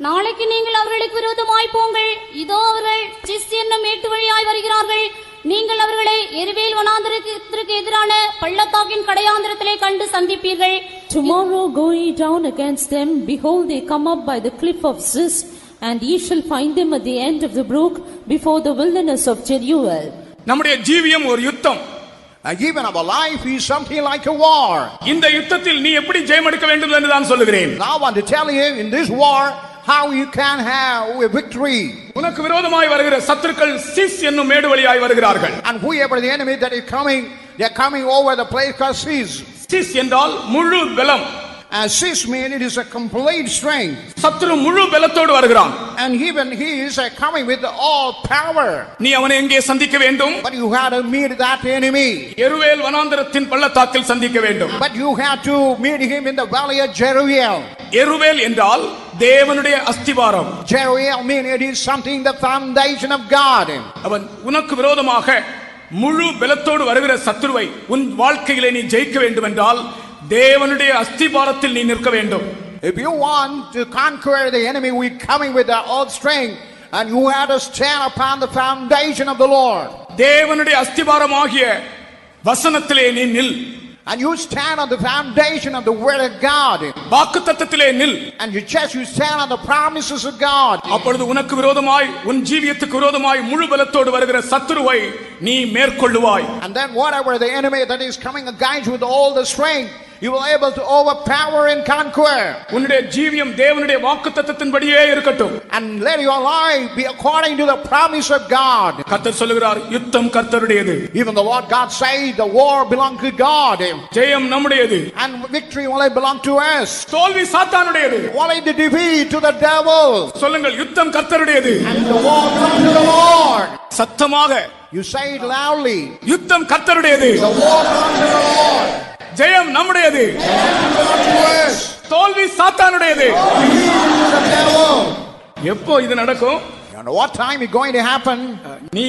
நாளைக்கு நீங்கள் அவர்களுக்கு விரோதமாய் போங்கள், இதோ அவர்கள் சிஸ் என்னும் மேட்டு வழியாய் வருகிறார்கள், நீங்கள் அவர்களை எருவேல் வனாந்தரத்திற்கு எதிரான பள்ளத்தாக்கின் கடையாந்திரத்திலே கண்டு சந்திப்பீர்கள். Tomorrow go ye down against them, behold they come up by the cliff of Ziz, and ye shall find them at the end of the brook before the wilderness of Jeruel. நம்முடைய ஜீவியம் ஒரு யுத்தம். And even our life is something like a war. இந்த யுத்தத்தில் நீ எப்படி ஜெயம் எடுக்க வேண்டும் என்று நான் சொல்லுகிறேன். I want to tell you in this war how you can have a victory. உனக்கு விரோதமாய் வருகிற சத்துருக்கள் சிஸ் என்னும் மேடு வழியாய் வருகிறார்கள். And whoever the enemy that is coming, they are coming over the place called Cis. Sis என்றால் முழு பலம். And Cis means it is a complete strength. சத்துரு முழு பலத்தோடு வருகிறான். And even he is coming with all power. நீ அவனை எங்கே சந்திக்க வேண்டும்? But you had to meet that enemy. எருவேல் வனாந்தரத்தின் பள்ளத்தாக்கில் சந்திக்க வேண்டும். But you had to meet him in the valley of Jeruel. எருவேல் என்றால் தேவனுடைய அஸ்திபாரம். Jeruel means it is something the foundation of God. அவன் உனக்கு விரோதமாக முழு பலத்தோடு வருகிற சத்துருவை உன் வாழ்க்கையிலே நீ ஜெயிக்க வேண்டும் என்றால் தேவனுடைய அஸ்திபாரத்தில் நீ நிற்க வேண்டும். If you want to conquer the enemy, we coming with our own strength, and you have to stand upon the foundation of the Lord. தேவனுடைய அஸ்திபாரமாகிய வசனத்திலே நீ நில். And you stand on the foundation of the word of God. வாக்குத்தத்தத்திலே நில். And you stand on the promises of God. அப்பொழுது உனக்கு விரோதமாய் உன் ஜீவியத்துக்கு விரோதமாய் முழு பலத்தோடு வருகிற சத்துருவை நீ மேற்கொள்ளுவாய். And then whatever the enemy that is coming against with all the strength, you will able to overpower and conquer. உன்னுடைய ஜீவியம் தேவனுடைய வாக்குத்தத்தத்தின்படியே இருக்கட்டும். And let your life be according to the promise of God. கர்த்தர் சொல்லுகிறார் யுத்தம் கர்த்தருடையது. Even the Lord God says the war belongs to God. ஜெயம் நம்முடையது. And victory only belongs to us. தோல்வி சாத்தானுடையது. Only the defeat to the devil. சொல்லுங்கள் யுத்தம் கர்த்தருடையது. And the war belongs to the Lord. சத்தமாக You say it loudly. யுத்தம் கர்த்தருடையது. The war belongs to the Lord. ஜெயம் நம்முடையது. Belongs to us. தோல்வி சாத்தானுடையது. Defeat to the devil. எப்போ இது நடக்கும்? And what time is going to happen? நீ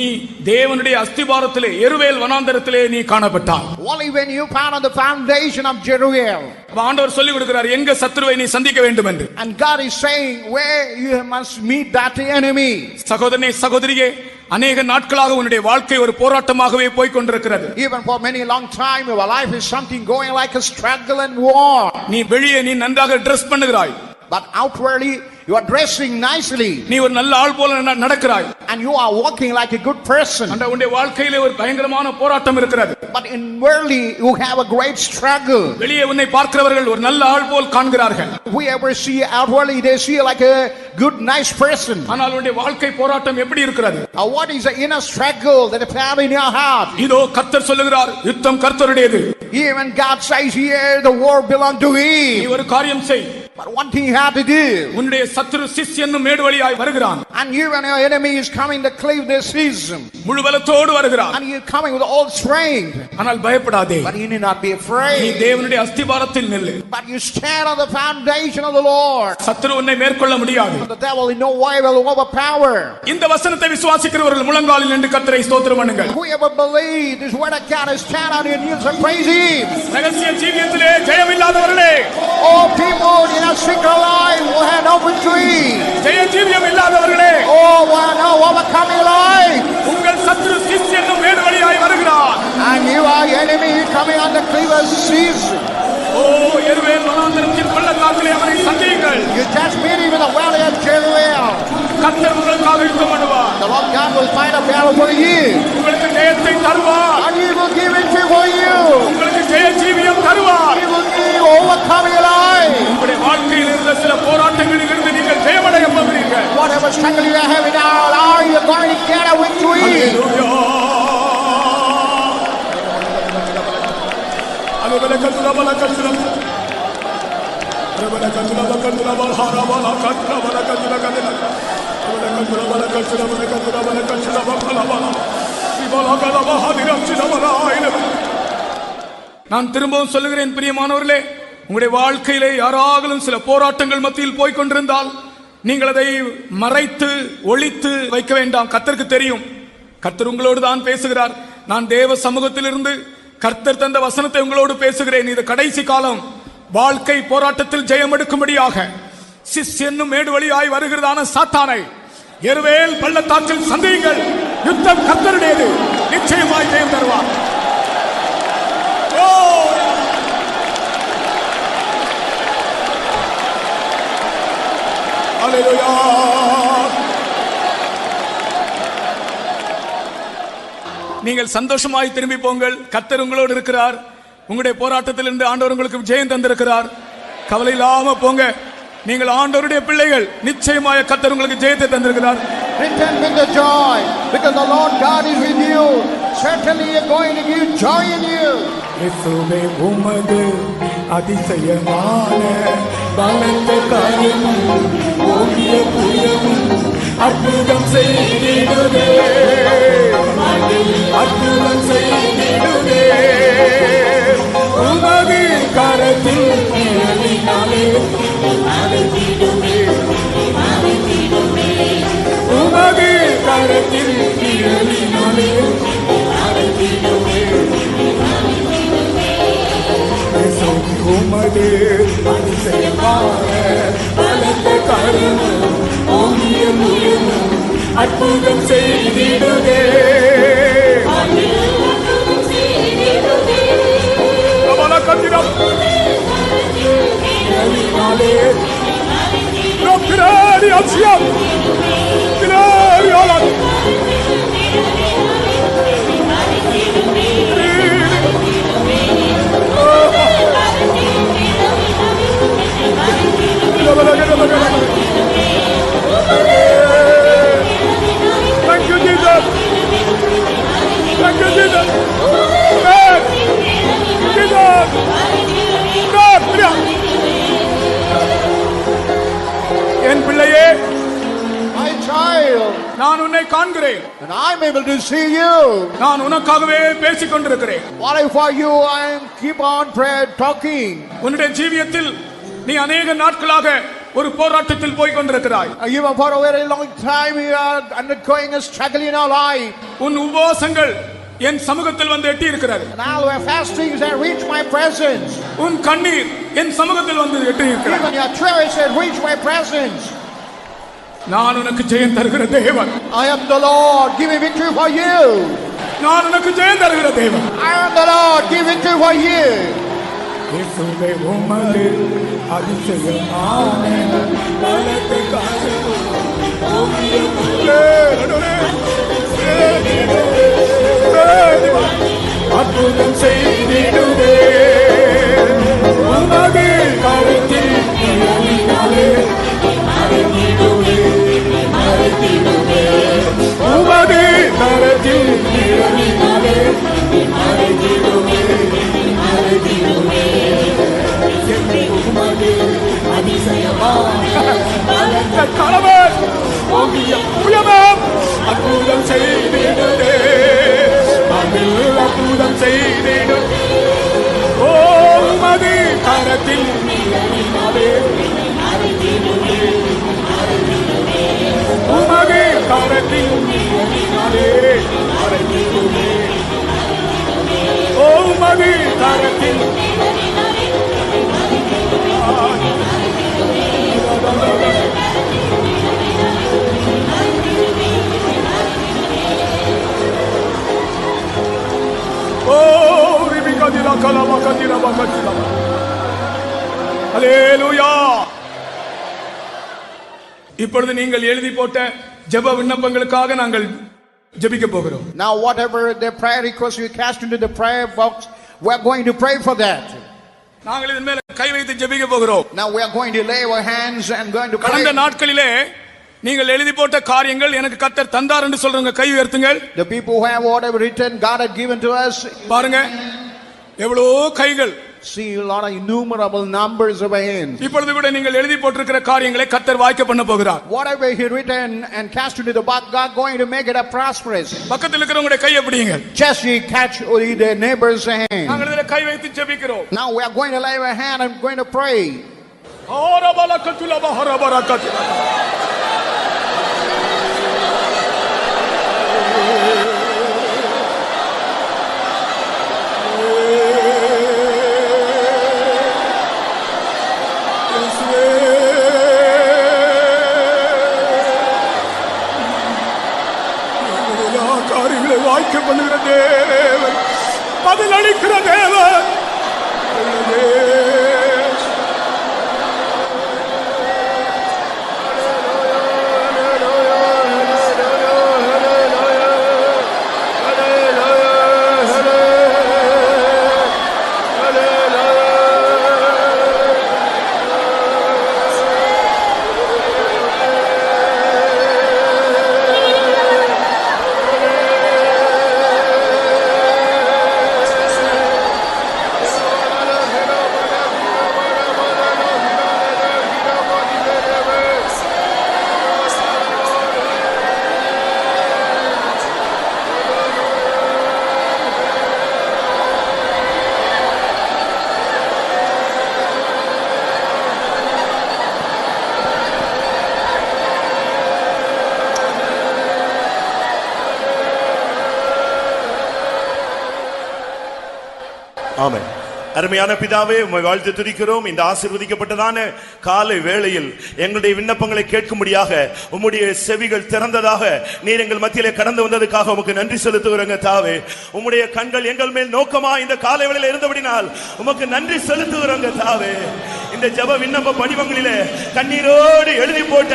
தேவனுடைய அஸ்திபாரத்திலே எருவேல் வனாந்தரத்திலே நீ காணப்பட்டாய். Only when you found on the foundation of Jeruel. ஆண்டவர் சொல்லி கொடுக்கிறார் எங்க சத்துருவை நீ சந்திக்க வேண்டும் என்று. And God is saying where you must meet that enemy. சகோதரனே சகோதரியே, அநேக நாட்களாக உன்னுடைய வாழ்க்கை ஒரு போராட்டமாகவே போய் கொண்டிருக்கிறது. Even for many long time your life is something going like a struggle and war. நீ வெளியே நீ நன்றாக dress பண்ணுகிறாய். But outwardly you are dressing nicely. நீ ஒரு நல்ல ஆள் போல நடக்கிறாய். And you are walking like a good person. அந்த உன்னுடைய வாழ்க்கையிலே ஒரு பயங்கரமான போராட்டம் இருக்கிறது. But inwardly you have a great struggle. வெளியே உன்னை பார்க்கிறவர்கள் ஒரு நல்ல ஆள் போல் காண்கிறார்கள். Whoever see outwardly they see like a good nice person. ஆனால் உன்னுடைய வாழ்க்கை போராட்டம் எப்படி இருக்கிறது? What is the inner struggle that you have in your heart? இதோ கர்த்தர் சொல்லுகிறார் யுத்தம் கர்த்தருடையது. Even God says here the war belongs to நீ him. ஒரு காரியம் செய். But one thing you have to do. உன்னுடைய சத்துரு சிஸ் என்னும் மேடு வழியாய் வருகிறான். And even your enemy is coming to cleave this season. முழு பலத்தோடு வருகிறான். And he is coming with all strength. ஆனால் பயப்படாதே. But you need not be நீ afraid. தேவனுடைய அஸ்திபாரத்தில் நில்லு. But you stand on the foundation of the Lord. சத்துரு உன்னை மேற்கொள்ள முடியாது. The devil in no way will overpower. இந்த வசனத்தை விசுவாசிக்கிறவர்கள் முழங்காலில் நின்று கர்த்தரை ஸ்தோத்திரம் பண்ணுங்கள். Whoever believes this word of God is stand on your knees and praise him. ரகசிய ஜீவியத்திலே ஜெயம் இல்லாதவர்களே, All people in a secret life will have no victory. ஜெய ஜீவியம் இல்லாதவர்களே, Oh, will no overcoming life. உங்கள் சத்துரு சிஸ் என்னும் மேடு வழியாய் வருகிறார். And you are enemy coming on the cleaver season. ஓ எருவேல் வனாந்தரத்தின் பள்ளத்தாக்கிலே அவரை சந்தியுங்கள். You just meet him in the valley of Jeruel. கர்த்தர் உங்களுக்காக யுத்தம் பண்ணுவார். The Lord God will fight a battle for you. உங்களுக்கு ஜெயத்தை தருவார். struggle you are having now, are you going to get a victory? நான் திரும்பவும் சொல்லுகிறேன் பிரியமானவர்களே, உங்களுடைய வாழ்க்கையிலே யாராலும் சில போராட்டங்கள் மத்தியில் போய்க் கொண்டிருந்தால் நீங்கள் அதை மறைத்து ஒளித்து வைக்க வேண்டாம். கர்த்தருக்கு தெரியும். கர்த்தர் உங்களோடு தான் பேசுகிறார். நான் தேவ சமூகத்திலிருந்து கர்த்தர் தந்த வசனத்தை உங்களோடு பேசுகிறேன். இது கடைசி காலம். வாழ்க்கை போராட்டத்தில் ஜெயம் எடுக்கும்படியாக சிஸ் என்னும் மேடு வழியாய் வருகிறதான சாத்தானை எருவேல் பள்ளத்தாக்கில் சந்தியுங்கள். யுத்தம் கர்த்தருடையது, நிச்சயமாய் ஜெயம் தருவார். நீங்கள் சந்தோஷமாய் திரும்பி போங்கள். கர்த்தர் உங்களோடு இருக்கிறார். உங்களுடைய போராட்டத்தில் இருந்து ஆண்டவர் உங்களுக்கு ஜெயம் தந்திருக்கிறார். கவலை இல்லாம போங்க. நீங்கள் ஆண்டவருடைய பிள்ளைகள். நிச்சயமாய் கர்த்தர் உங்களுக்கு ஜெயத்தை தந்திருக்கிறார். Return with the joy, because the Lord God is with you. Certainly He is going to give joy in you. இயேசுவே உமது அதிசயமான பலத்த காரியமும் ஓங்கிய புயமும் அற்புதம் செய்திடுதே, அற்புதம் செய்திடுதே. உமது கரத்தில் நிழலினாலே மறைந்திடுமே, உமது கரத்தில் நிழலினாலே மறைந்திடுமே. உமது அதிசயமான பலத்த கரமும் ஓங்கிய புயமும் அற்புதம் செய்திடுதே. கத்திரம் கிராரி அச்சியம் கிராரி ஆலன் Thank you, Jesus. Thank you, Jesus. Yes. Jesus. என் பிள்ளையே, My child, நான் உன்னை காண்கிறேன். and I am able to see you. நான் உனக்காகவே பேசிக் கொண்டிருக்கிறேன். What for you I am keep on prayer talking. உன்னுடைய ஜீவியத்தில் நீ அநேக நாட்களாக ஒரு போராட்டத்தில் போய் கொண்டிருக்கிறாய். Even for a very long time you are undergoing a struggle in our life. உன் உபவாசங்கள் என் சமூகத்தில் வந்து எட்டி இருக்கிறது. Now your fastings have reached my presence. உன் கண்ணீர் என் சமூகத்தில் வந்து எட்டி இருக்கிறது. Even your tears have reached my presence. நான் உனக்கு ஜெயம் தருகிற தேவன். I am the Lord, give me victory for you. நான் உனக்கு ஜெயம் தருகிற தேவன். I am the Lord, give victory for you. இயேசுவே உமது அதிசயமான பலத்த காரியமும் ஓங்கிய புயமும் அற்புதம் செய்திடுதே. உமது கரத்தில் நிழலினாலே மறைந்திடுவே, மறைந்திடுவே. உமது கரத்தில் நிழலினாலே மறைந்திடுவே, மறைந்திடுவே. உமது அதிசயமான பலத்த கரமும் ஓங்கிய புயமும் அற்புதம் செய்திடுதே, அற்புதம் செய்திடும். ஓ உமது கரத்தில் நிழலினாலே மறைந்திடுவே, உமது கரத்தில் நிழலினாலே மறைந்திடுவே. ஓ உமது கரத்தில் ஹல்லேலூயா. இப்பொழுது நீங்கள் எழுதி போட்ட ஜெப விண்ணப்பங்களுக்காக நாங்கள் ஜெபிக்க போகிறோம். Now whatever the prayer request you cast into the prayer box, we are going to pray for that. நாங்கள் இதன் மேல கை வைத்து ஜெபிக்க போகிறோம். Now we are going to lay our hands and going to pray. கடந்த நாட்களிலே நீங்கள் எழுதி போட்ட காரியங்கள் எனக்கு கர்த்தர் தந்தார் என்று சொல்றவங்க கை உயர்த்துங்கள். The people who have whatever written, God had given to us. பாருங்க எவ்வளோ கைகள். See a lot of innumerable numbers of hands. இப்பொழுது கூட நீங்கள் எழுதி போட்டிருக்கிற காரியங்களை கர்த்தர் வாய்க்க பண்ண போகிறார். Whatever he written and cast into the bucket, God going to make it a prosperous. பக்கத்தில் இருக்கிறவங்களுடைய கையை பிடிங்க. Just you catch their neighbor's hand. நாங்கள் இதிலே கை வைத்து ஜெபிக்கிறோம். Now we are going to lay our hand and going to pray. காரியங்களை வாய்க்க பண்ணுகிற தேவன், பதில் அளிக்கிற தேவன். ஆமென். அருமையான பிதாவே, உம்மை வாழ்த்து துதிக்கிறோம். இந்த ஆசீர்வதிக்கப்பட்டதான காலை வேளையில் எங்களுடைய விண்ணப்பங்களை கேட்கும்படியாக உம்முடைய செவிகள் திறந்ததாக நீர் எங்கள் மத்தியிலே கடந்து வந்ததுக்காக உமக்கு நன்றி செலுத்துகிறோங்க தாவே. உம்முடைய கண்கள் எங்கள் மேல் நோக்கமா இந்த காலை வேளையில் இருந்தபடினால் உமக்கு நன்றி செலுத்துகிறோங்க தாவே. இந்த ஜெப விண்ணப்ப படிவங்களிலே கண்ணீரோடு எழுதி போட்ட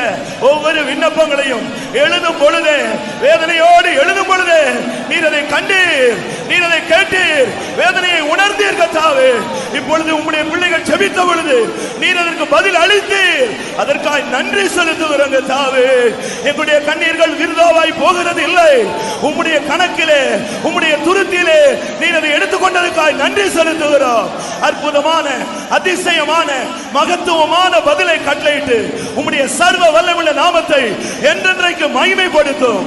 ஒவ்வொரு விண்ணப்பங்களையும் எழுதும் பொழுது, வேதனையோடு எழுதும் பொழுது நீர் அதை கண்டீர், நீர் அதை கேட்டீர், வேதனையை உணர்ந்தீர் கர்த்தாவே. இப்பொழுது உம்முடைய பிள்ளைகள் ஜெபித்த பொழுது நீர் அதற்கு பதில் அளித்தீர். அதற்காக நன்றி செலுத்துகிறோம் கர்த்தாவே. எங்களுடைய கண்ணீர்கள் விருதாவாய் போகிறது இல்லை. உம்முடைய கணக்கிலே, உம்முடைய துருத்திலே நீர் அதை எடுத்துக்கொண்டதற்காக நன்றி செலுத்துகிறோம். அற்புதமான, அதிசயமான, மகத்துவமான பதிலை கட்டளையிட்டு உம்முடைய சர்வ வல்லமையுள்ள நாமத்தை என்றென்றைக்கு மகிமைப்படுத்தும்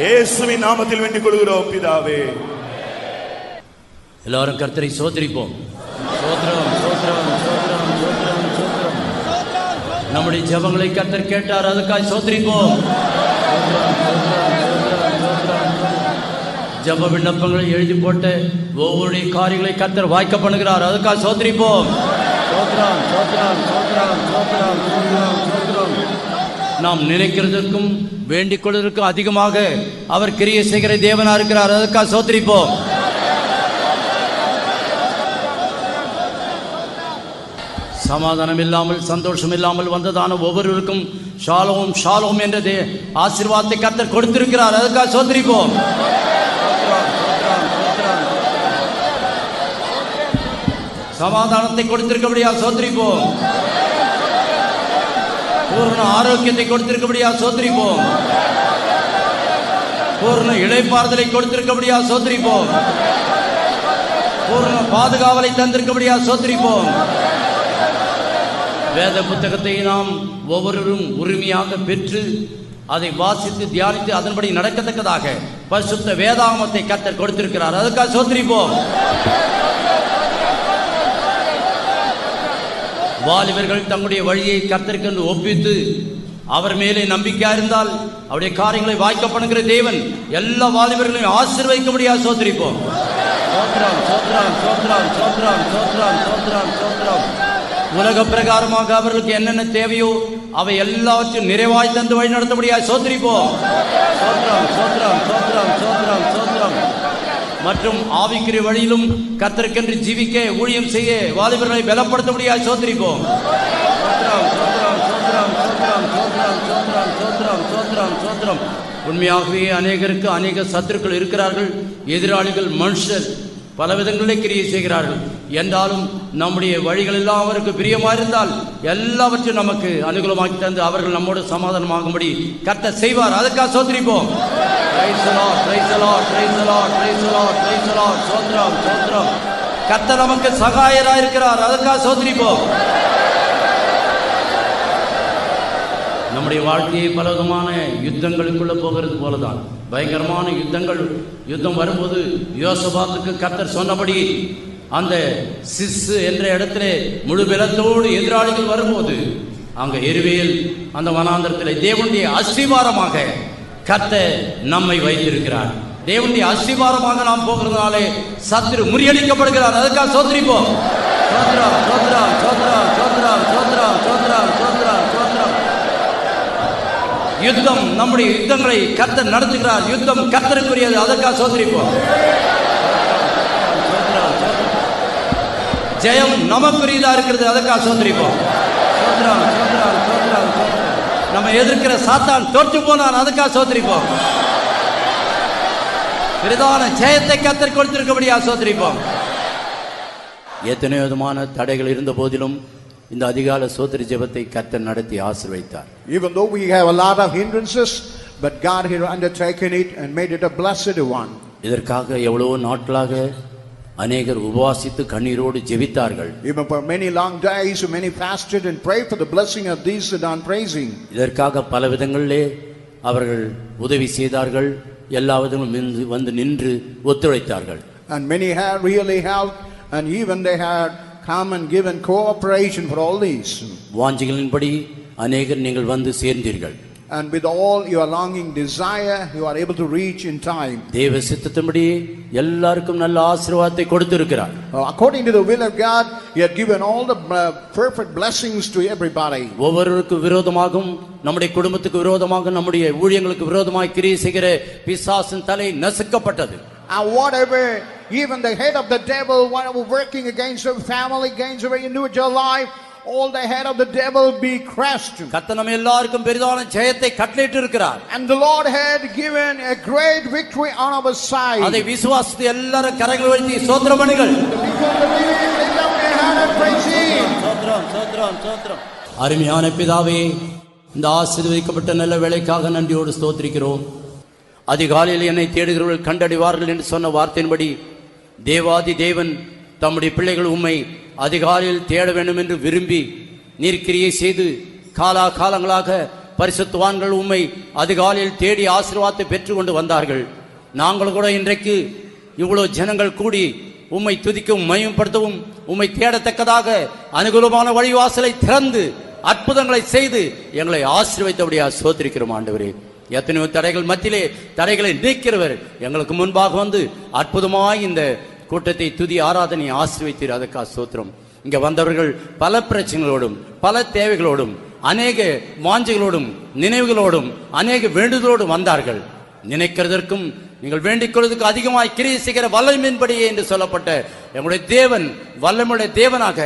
இயேசுவின் நாமத்தில் வேண்டிக் கொள்கிறோம் பிதாவே. எல்லாரும் கர்த்தரை சோதரிப்போம். சோத்ரம் சோத்ரம் சோத்ரம் சோத்ரம் சோத்ரம். நம்முடைய ஜெபங்களை கர்த்தர் கேட்டார், அதுக்காய் சோதரிப்போம். ஜெப விண்ணப்பங்களை எழுதி போட்டு ஒவ்வொரு காரியங்களை கர்த்தர் வாய்க்க பண்ணுகிறார், அதுக்காக சோதரிப்போம். சோத்ரம் சோத்ரம் சோத்ரம் சோத்ரம் சோத்ரம் சோத்ரம். நாம் நினைக்கிறதற்கும் வேண்டிக் கொள்வதற்கும் அதிகமாக அவர் கிரியை செய்கிற தேவனா இருக்கிறார், அதுக்காக சோதரிப்போம். சமாதானம் இல்லாமல், சந்தோஷம் இல்லாமல் வந்ததான ஒவ்வொருவருக்கும் ஷாலோம் ஷாலோம் என்ற ஆசீர்வாதத்தை கர்த்தர் கொடுத்திருக்கிறார், அதுக்காக சோதரிப்போம். சமாதானத்தை கொடுத்திருக்கபடியா சோதரிப்போம். பூர்ண ஆரோக்கியத்தை கொடுத்திருக்கபடியா சோதரிப்போம். பூர்ண இளைப்பாறுதலை கொடுத்திருக்கபடியா சோதரிப்போம். பூர்ண பாதுகாவலை தந்திருக்கபடியா சோதரிப்போம். வேத புத்தகத்தை நாம் ஒவ்வொருவரும் உரிமையாக பெற்று அதை வாசித்து தியானித்து அதன்படி நடக்கத்தக்கதாக பரிசுத்த வேதாகமத்தை கர்த்தர் கொடுத்திருக்கிறார், அதுக்காக சோதரிப்போம். வாலிபர்கள் தங்களுடைய வழியை கர்த்தருக்கு ஒப்பித்து அவர் மேலே நம்பிக்கையா இருந்தால் அவருடைய காரியங்களை வாய்க்க பண்ணுகிற தேவன் எல்லா வாலிபர்களையும் ஆசீர்வதிக்கும்படியாக சோதரிப்போம். சோத்ரம் சோத்ரம் சோத்ரம் சோத்ரம் சோத்ரம் சோத்ரம் சோத்ரம். உலக பிரகாரமாக அவர்களுக்கு என்னென்ன தேவையோ அவை எல்லாவற்றையும் நிறைவாய் தந்து வழி நடத்தபடியாக சோதரிப்போம். சோத்ரம் சோத்ரம் சோத்ரம் சோத்ரம் சோத்ரம். மற்றும் ஆவிக்குரிய வழியிலும் கர்த்தருக்கென்று ஜீவிக்க ஊழியம் செய்ய வாலிபர்களை பலப்படுத்தபடியாக சோதரிப்போம். சோத்ரம் சோத்ரம் சோத்ரம் சோத்ரம் சோத்ரம் சோத்ரம் சோத்ரம் சோத்ரம் சோத்ரம். உண்மையாகவே அநேகருக்கு அநேக சத்துருக்கள் இருக்கிறார்கள், எதிராளிகள் மனுஷர். பல விதங்களிலே கிரியை செய்கிறார்கள். என்றாலும் நம்முடைய வழிகள் எல்லாம் அவருக்கு பிரியமா இருந்தால் எல்லாவற்றையும் நமக்கு அனுகூலமாக்கி தந்து அவர்கள் நம்மோடு சமாதானமாகும்படி கர்த்தர் செய்வார். அதுக்காக சோத்திரிப்போம். கர்த்தர் நமக்கு சகாயராக இருக்கிறார். அதுக்காக சோத்திரிப்போம். நம்முடைய வாழ்க்கையை பலவிதமான யுத்தங்களுக்குள்ள போகிறது போலதான், பயங்கரமான யுத்தம் வரும்போது யோசபாத்துக்கு கர்த்தர் சொன்னபடி அந்த சிஸ் என்ற இடத்துல முழு பலத்தோடு எதிராளிகள் வரும்போது அங்க எருவேல் அந்த வனாந்தரத்தில் தேவனுடைய அஸ்திவாரமாக கர்த்தர் நம்மை வைத்திருக்கிறார். தேவனுடைய அஸ்திவாரமாக நாம் போகிறதுனாலே சத்துரு முறியடிக்கப்படுகிறார். அதுக்காக சோதரிப்போம். சோத்ரம் சோத்ரம் சோத்ரம் சோத்ரம் சோத்ரம் சோத்ரம் சோத்ரம் சோத்ரம். யுத்தம் நம்முடைய யுத்தங்களை கர்த்தர் நடத்துகிறார். யுத்தம் கர்த்தருக்குரியது. அதற்காக சோதரிப்போம். ஜெயம் நமக்குரியதா இருக்கிறது. அதற்காக சோதரிப்போம். நம்ம எதிர்க்கிற சாத்தான் தோற்று போனான். அதுக்காக சோதரிப்போம். பிரதான ஜெயத்தை கர்த்தர் கொடுத்திருக்கபடியா சோதரிப்போம். எத்தனை விதமான தடைகள் இருந்த போதிலும் இந்த அதிகால சோத்திர ஜெபத்தை கர்த்தர் நடத்தி ஆசீர்வதித்தார். Even though we have a lot of hindrances, but God had undertaken it and made it a blessed one. இதற்காக எவ்வளவோ நாட்களாக அநேகர் உபவாசித்து கண்ணீரோடு ஜெபித்தார்கள். Even for many long days, many fasted and prayed for the blessing of these that are praising. இதற்காக பல விதங்களிலே அவர்கள் உதவி செய்தார்கள். எல்லா விதங்களும் வந்து நின்று ஒத்துழைத்தார்கள். And many have really helped, and even they had come and given cooperation for all these. வாஞ்சிகளின்படி அநேகர் நீங்கள் வந்து சேர்ந்தீர்கள். And with all your longing desire, you are able to reach in time. தேவ சித்தத்தின்படி எல்லாருக்கும் நல்ல ஆசீர்வாதத்தை கொடுத்திருக்கிறார். According to the will of God, He had given all the perfect blessings to everybody. ஒவ்வொருவருக்கு விரோதமாகவும் நம்முடைய குடும்பத்துக்கு விரோதமாக நம்முடைய ஊழியங்களுக்கு விரோதமாய் கிரியை செய்கிற பிசாசின் தலை நசுக்கப்பட்டது. And whatever, even the head of the devil, whatever working against your family, against your individual life, all the head of the devil be crushed. கர்த்தர் நம்ம எல்லாருக்கும் பெரிதான ஜெயத்தை கட்டளையிட்டு இருக்கிறார். And the Lord had given a great victory on our side. அதை விசுவாசித்து எல்லாரும் கரங்களை உயர்த்தி ஸ்தோத்திரம் பண்ணுங்கள். ஸ்தோத்திரம் ஸ்தோத்திரம் ஸ்தோத்திரம். அருமையான பிதாவே, இந்த ஆசீர்வதிக்கப்பட்ட நல்ல வேளைக்காக நன்றியோடு ஸ்தோத்திரிக்கிறோம். அதிகாலையில் என்னை தேடுகிறவர்கள் கண்டடைவார்கள் என்று சொன்ன வார்த்தையின்படி தேவாதி தேவன் தம்முடைய பிள்ளைகள் உம்மை அதிகாலையில் தேட வேண்டும் என்று விரும்பி நீர் கிரியை செய்து காலா காலங்களாக பரிசுத்தவான்கள் உம்மை அதிகாலையில் தேடி ஆசீர்வாதத்தை பெற்றுக்கொண்டு வந்தார்கள். நாங்கள் கூட இன்றைக்கு இவ்வளவு ஜனங்கள் கூடி உம்மை துதிக்கவும் மகிமைப்படுத்தவும் உம்மை தேடத்தக்கதாக அனுகூலமான வழிவாசலை திறந்து அற்புதங்களை செய்து எங்களை ஆசீர்வதித்தபடியா ஸ்தோத்திரிக்கிறோம் ஆண்டவரே. எத்தனையோ தடைகள் மத்தியிலே தடைகளை நீக்கிறவர் எங்களுக்கு முன்பாக வந்து அற்புதமாய் இந்த கூட்டத்தை துதி ஆராதனை ஆசீர்வதித்தீர். அதற்காக ஸ்தோத்திரம். இங்க வந்தவர்கள் பல பிரச்சனைகளோடும் பல தேவைகளோடும் அநேக வாஞ்சைகளோடும் நினைவுகளோடும் அநேக வேண்டுதலோடும் வந்தார்கள். நினைக்கிறதற்கும் நீங்கள் வேண்டிக் கொள்வதற்கு அதிகமாய் கிரியை செய்கிற வல்லமையின்படியே என்று சொல்லப்பட்ட எங்களுடைய தேவன் வல்லமையுடைய தேவனாக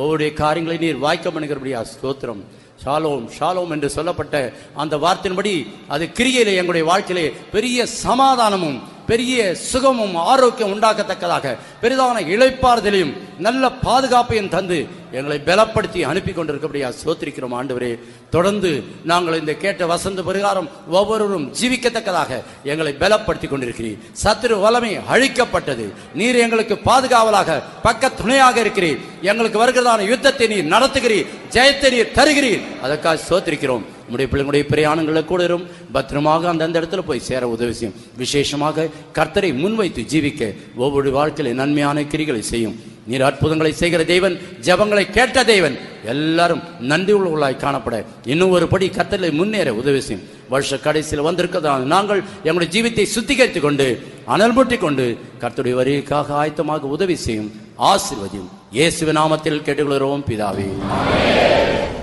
ஒவ்வொரு காரியங்களை நீர் வாய்க்க பண்ணுகிறபடியா ஸ்தோத்திரம். ஷாலோம் ஷாலோம் என்று சொல்லப்பட்ட அந்த வார்த்தையின்படி அது கிரியையிலே எங்களுடைய வாழ்க்கையிலே பெரிய சமாதானமும் பெரிய சுகமும் ஆரோக்கியம் உண்டாக்கத்தக்கதாக பெரிதான இளைப்பாறுதலையும் நல்ல பாதுகாப்பையும் தந்து எங்களை பலப்படுத்தி அனுப்பி கொண்டிருக்கபடியா ஸ்தோத்திரிக்கிறோம் ஆண்டவரே. தொடர்ந்து நாங்கள் இந்த கேட்ட வசந்த பிரகாரம் ஒவ்வொருவரும் ஜீவிக்கத்தக்கதாக எங்களை பலப்படுத்தி கொண்டிருக்கிறீர். சத்துரு வல்லமை அழிக்கப்பட்டது. நீர் எங்களுக்கு பாதுகாவலாக பக்க துணையாக இருக்கிறீர். எங்களுக்கு வருகிறதான யுத்தத்தை நீர் நடத்துகிறீர். ஜெயத்தை நீர் தருகிறீர். அதற்காக ஸ்தோத்திரிக்கிறோம். நம்முடைய பிள்ளைங்களுடைய பிரயாணங்களில் கூட இருக்கும் பத்திரமாக அந்தந்த இடத்துல போய் சேர உதவி செய்யும். விசேஷமாக கர்த்தரை முன்வைத்து ஜீவிக்க ஒவ்வொரு வாழ்க்கையில நன்மையான கிரிகளை செய்யும். நீர் அற்புதங்களை செய்கிற தேவன், ஜெபங்களை கேட்ட தேவன். எல்லாரும் நன்றி உள்ளவர்களாய் காணப்பட இன்னும் ஒரு படி கர்த்தரை முன்னேற உதவி செய்யும். வருஷ கடைசியில் வந்திருக்கிறதான நாங்கள் எங்களுடைய ஜீவித்தை சுத்திகரித்துக் கொண்டு அனல் மூட்டிக் கொண்டு கர்த்தருடைய வருகைக்காக ஆயத்தமாக உதவி செய்யும். ஆசீர்வதியும். இயேசுவின் நாமத்தில் கேட்டுக்கொள்கிறோம் பிதாவே.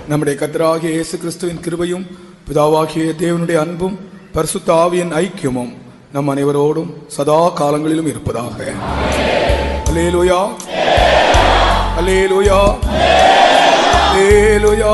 நம்முடைய கர்த்தராகிய இயேசு கிறிஸ்துவின் கிருபையும் பிதாவாகிய தேவனுடைய அன்பும் பரிசுத்த ஆவியின் ஐக்கியமும் நம் அனைவரோடும் சதா காலங்களிலும் இருப்பதாக. அல்லேலூயா அல்லேலூயா அல்லேலூயா.